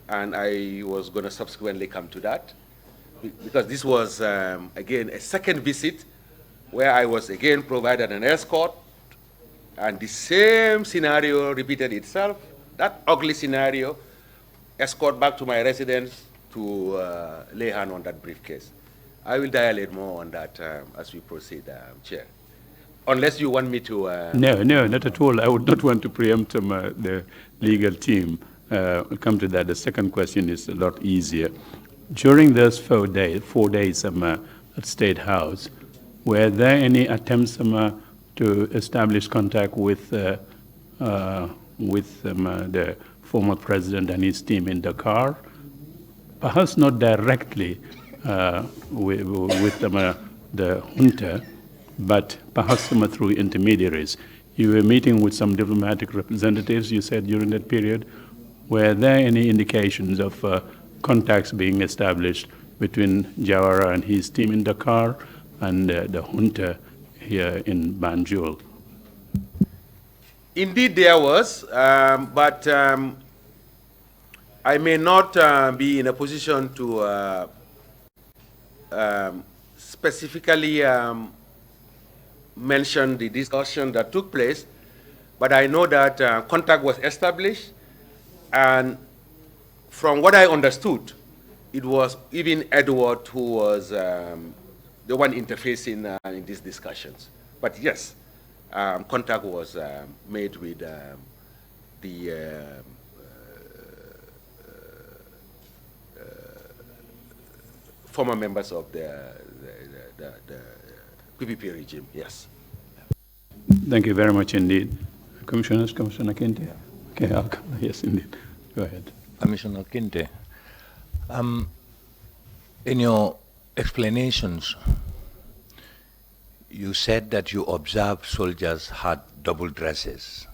B: and I was going to subsequently come to that, because this was, again, a second visit where I was again provided an escort, and the same scenario repeated itself, that ugly scenario, escort back to my residence to lay hand on that briefcase. I will dilate more on that as we proceed, Chair. Unless you want me to...
C: No, not at all. I would not want to preempt the legal team. We'll come to that. The second question is a lot easier. During those 4 days at State House, were there any attempts to establish contact with the former president and his team in Dakar? Perhaps not directly with the junta, but perhaps through intermediaries. You were meeting with some diplomatic representatives, you said, during that period. Were there any indications of contacts being established between Jawara and his team in Dakar and the junta here in Banjul?
B: Indeed, there was, but I may not be in a position to specifically mention the discussion that took place, but I know that contact was established, and from what I understood, it was even Edward who was the one interfacing in these discussions. But yes, contact was made with the former members of the PPP regime, yes.
C: Thank you very much indeed. Commissioners, Commissioner Kinte? Okay, I'll come. Yes, indeed. Go ahead.
D: Commissioner Kinte, in your explanations, you said that you observed soldiers had double dresses.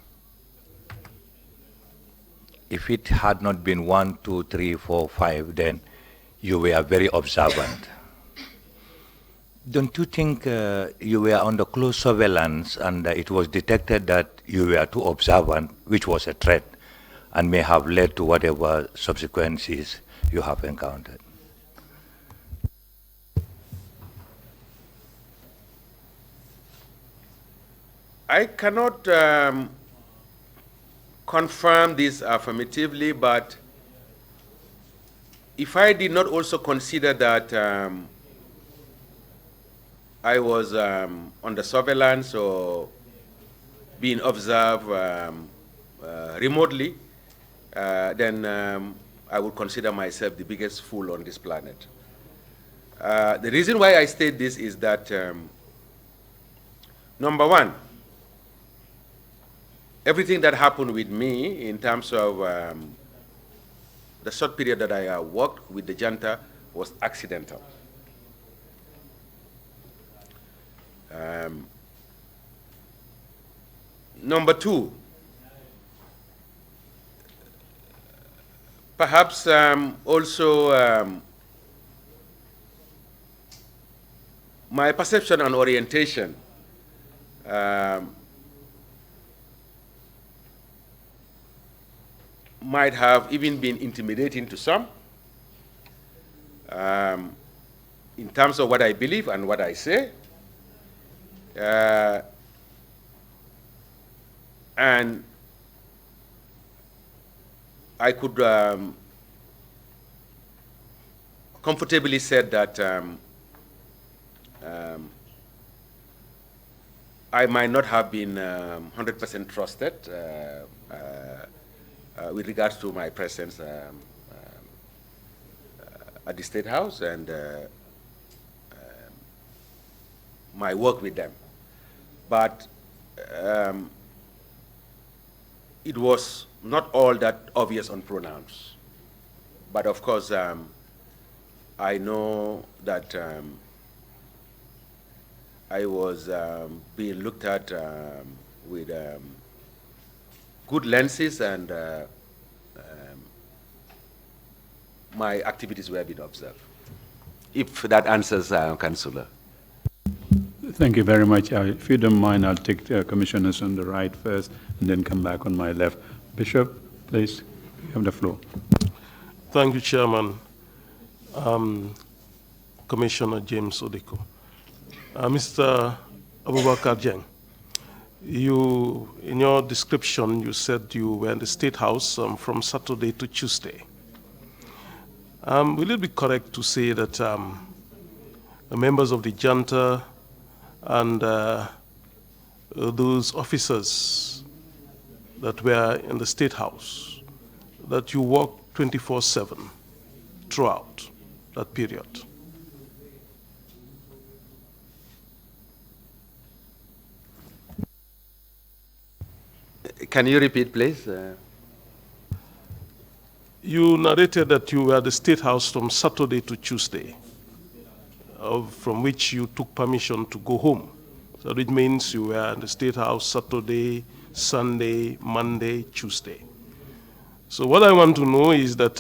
D: If it had not been 1, 2, 3, 4, 5, then you were very observant. Don't you think you were under close surveillance and it was detected that you were too observant, which was a threat, and may have led to whatever subsequences you have encountered?
B: I cannot confirm this affirmatively, but if I did not also consider that I was under surveillance or being observed remotely, then I would consider myself the biggest fool on this planet. The reason why I state this is that, number one, everything that happened with me in terms of the short period that I worked with the junta was accidental. Number two, perhaps also my perception and orientation might have even been intimidating to some in terms of what I believe and what I say. And I could comfortably say that I might not have been 100% trusted with regards to my presence at the State House and my work with them. But it was not all that obvious on pronouns. But of course, I know that I was being looked at with good lenses, and my activities were being observed. If that answers, Councillor.
C: Thank you very much. If you don't mind, I'll take the commissioners on the right first and then come back on my left. Bishop, please, you have the floor.
F: Thank you, Chairman. Commissioner James Odeko. Mr. Abubakar Jeng, you, in your description, you said you were in the State House from Saturday to Tuesday. Will it be correct to say that the members of the junta and those officers that were in the State House, that you worked 24/7 throughout that period?
B: Can you repeat, please?
F: You narrated that you were at the State House from Saturday to Tuesday, from which you took permission to go home. So it means you were in the State House Saturday, Sunday, Monday, Tuesday. So what I want to know is that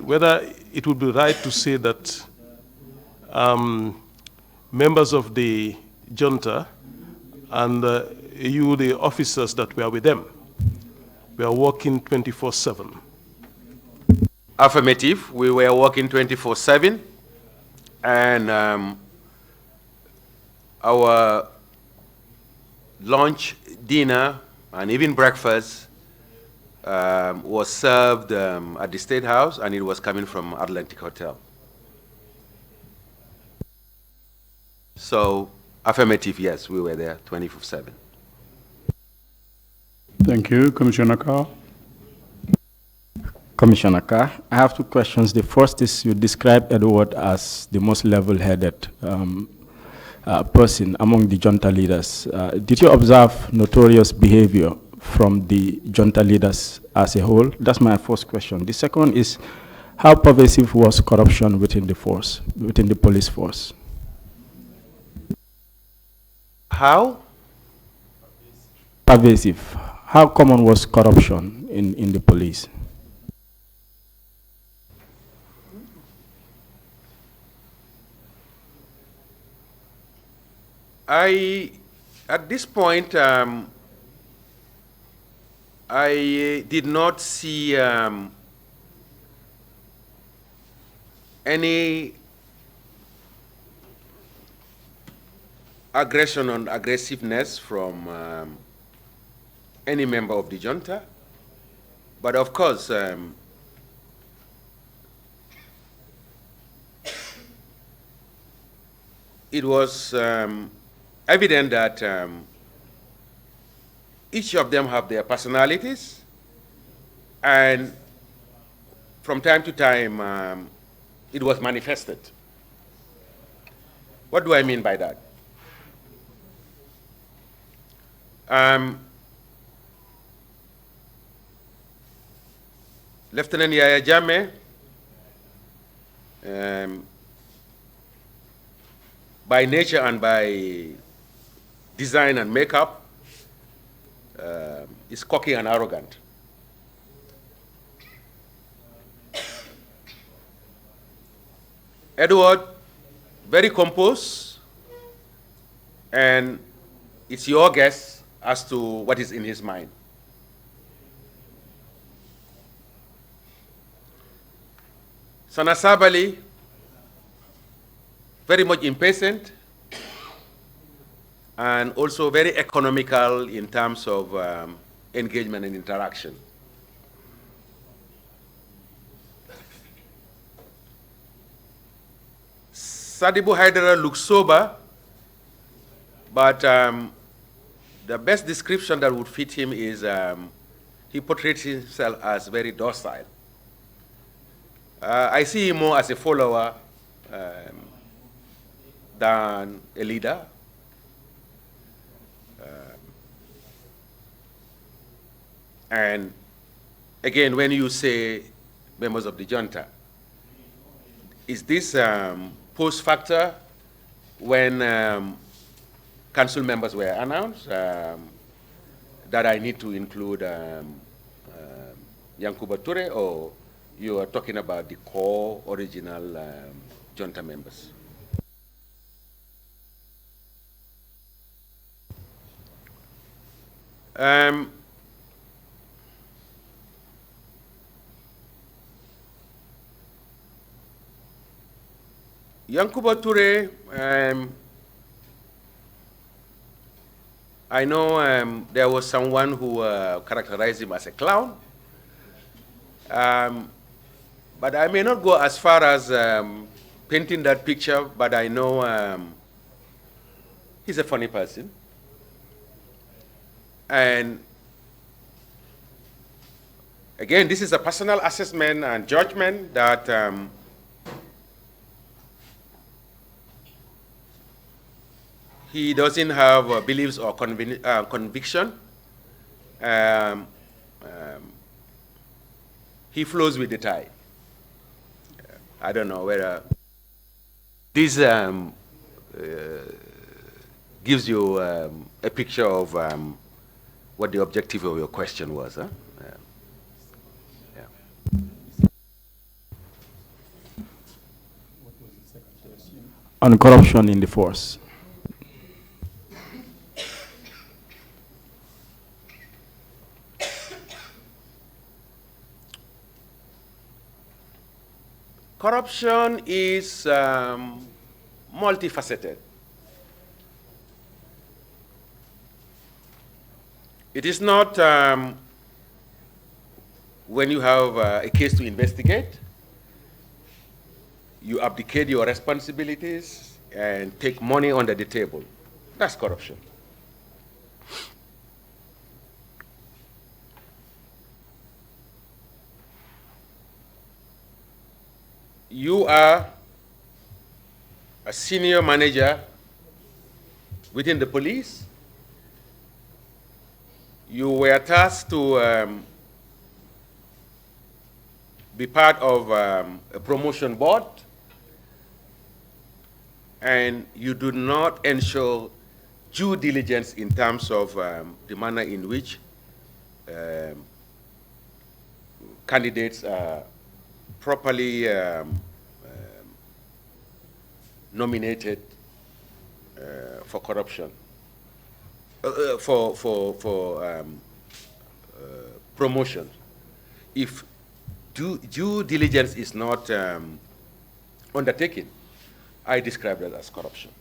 F: whether it would be right to say that members of the junta and you, the officers that were with them, we are working 24/7.
B: Affirmative. We were working 24/7, and our lunch, dinner, and even breakfast was served at the State House, and it was coming from Atlantic Hotel. So, affirmative, yes, we were there 24/7.
C: Thank you. Commissioner Carr.
G: Commissioner Carr, I have two questions. The first is, you described Edward as the most level-headed person among the junta leaders. Did you observe notorious behavior from the junta leaders as a whole? That's my first question. The second is, how pervasive was corruption within the force, within the police force?
B: How?
G: Pervasive. How common was corruption in the police?
B: At this point, I did not see any aggression or aggressiveness from any member of the junta. But of course, it was evident that each of them have their personalities, and from time to time, it was manifested. What do I mean by that? Lieutenant Yaya Jammeh, by nature and by design and makeup, is cocky and arrogant. Edward, very composed, and it's your guess as to what is in his mind. Sana Sabali, very much impatient, and also very economical in terms of engagement and interaction. Sadibu Haidara looks sober, but the best description that would fit him is he portrays himself as very docile. I see him more as a follower than a leader. And again, when you say members of the junta, is this post factor when council members were announced that I need to include Yankuba Ture, or you are talking about the core original junta members? Yankuba Ture, I know there was someone who characterized him as a clown, but I may not go as far as painting that picture, but I know he's a funny person. And again, this is a personal assessment and judgment that he doesn't have beliefs or conviction. He flows with the tide. I don't know whether this gives you a picture of what the objective of your question was. Huh?
G: On corruption in the force.
B: Corruption is multifaceted. It is not when you have a case to investigate, you abdicate your responsibilities and take money under the table. That's corruption. You are a senior manager within the police. You were tasked to be part of a promotion board, and you do not ensure due diligence in terms of the manner in which candidates are properly nominated for corruption, for promotion. If due diligence is not undertaken, I describe that as corruption.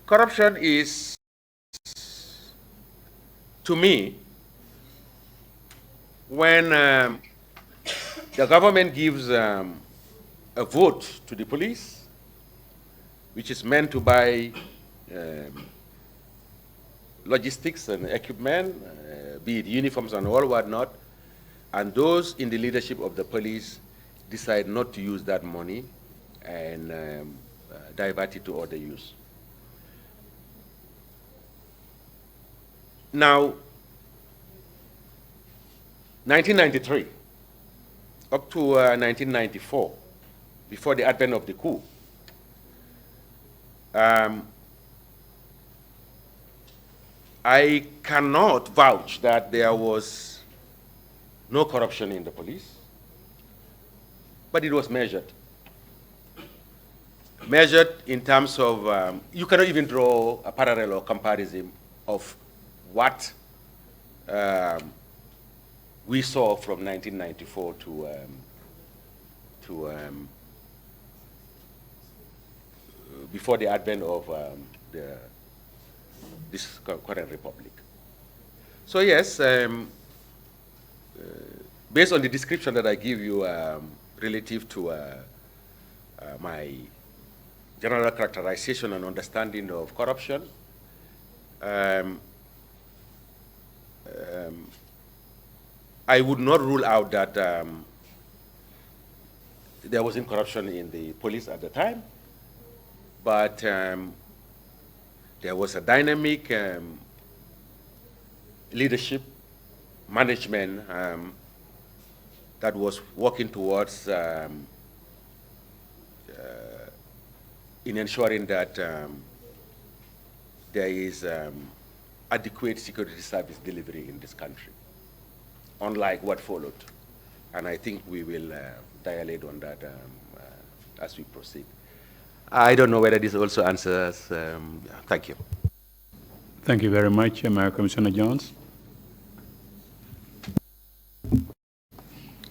B: Corruption is, to me, when the government gives a vote to the police, which is meant to buy logistics and equipment, be it uniforms and all whatnot, and those in the leadership of the police decide not to use that money and divert it to other use. Now, 1993, up to 1994, before the advent of the coup, I cannot vouch that there was no corruption in the police, but it was measured. Measured in terms of, you cannot even draw a parallel or comparison of what we saw from 1994 to before the advent of this current republic. So yes, based on the description that I give you relative to my general characterization and understanding of corruption, I would not rule out that there wasn't corruption in the police at the time, but there was a dynamic leadership, management that was working towards in ensuring that there is adequate security service delivery in this country, unlike what followed. And I think we will dilate on that as we proceed. I don't know whether this also answers. Thank you.
C: Thank you very much, Commissioner Jones.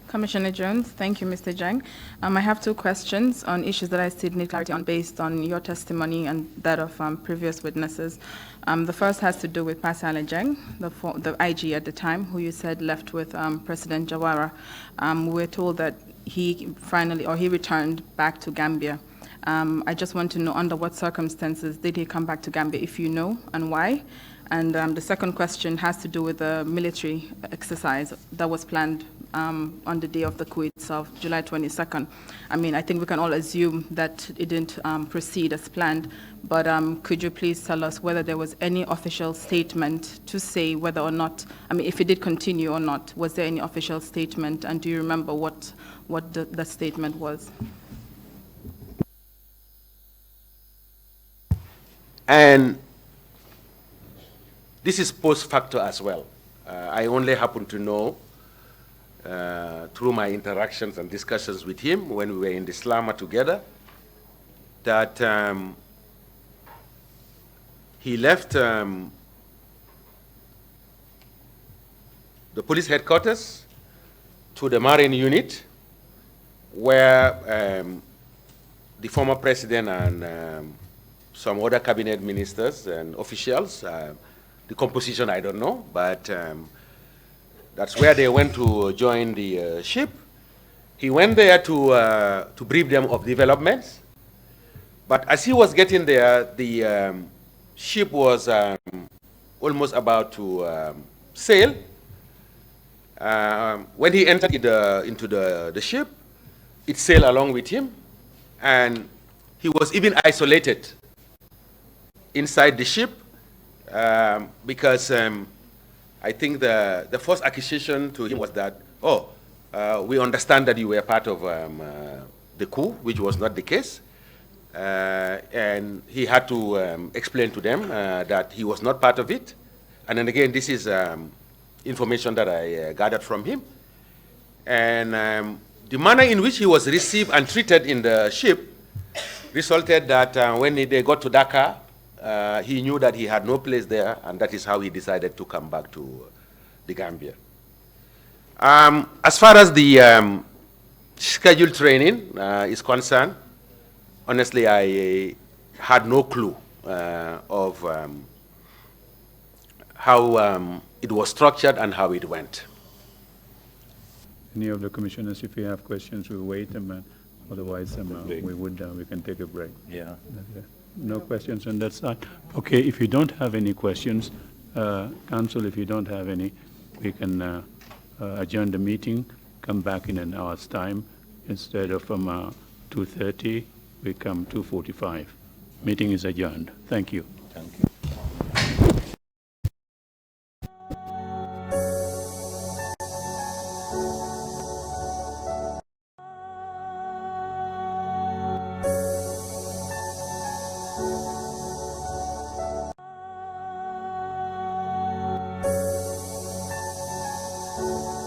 H: Commissioner Jones, thank you, Mr. Jeng. I have two questions on issues that I still need clarity on based on your testimony and that of previous witnesses. The first has to do with Pasala Jeng, the IG at the time, who you said left with President Jawara. We're told that he returned back to Gambia. I just want to know under what circumstances did he come back to Gambia, if you know, and why? And the second question has to do with the military exercise that was planned on the day of the coup itself, July 22nd. I mean, I think we can all assume that it didn't proceed as planned, but could you please tell us whether there was any official statement to say whether or not, I mean, if it did continue or not, was there any official statement, and do you remember what the statement was?
B: And this is post facto as well. I only happen to know through my interactions and discussions with him when we were in the Slama together that he left the police headquarters to the Marine unit where the former president and some other cabinet ministers and officials, the composition I don't know, but that's where they went to join the ship. He went there to brief them of developments. But as he was getting there, the ship was almost about to sail. When he entered into the ship, it sailed along with him, and he was even isolated inside the ship because I think the first accusation to him was that, we understand that you were part of the coup, which was not the case. And he had to explain to them that he was not part of it. And then again, this is information that I gathered from him. And the manner in which he was received and treated in the ship resulted that when they got to Dakar, he knew that he had no place there, and that is how he decided to come back to the Gambia. As far as the scheduled training is concerned, honestly, I had no clue of how it was structured and how it went.
C: Any of the commissioners, if you have questions, we'll wait, otherwise we can take a break.
D: Yeah.
C: No questions on that side. Okay, if you don't have any questions, Council, if you don't have any, we can adjourn the meeting, come back in an hour's time. Instead of 2:30, we come 2:45. Meeting is adjourned. Thank you.
D: Thank you.
I: you.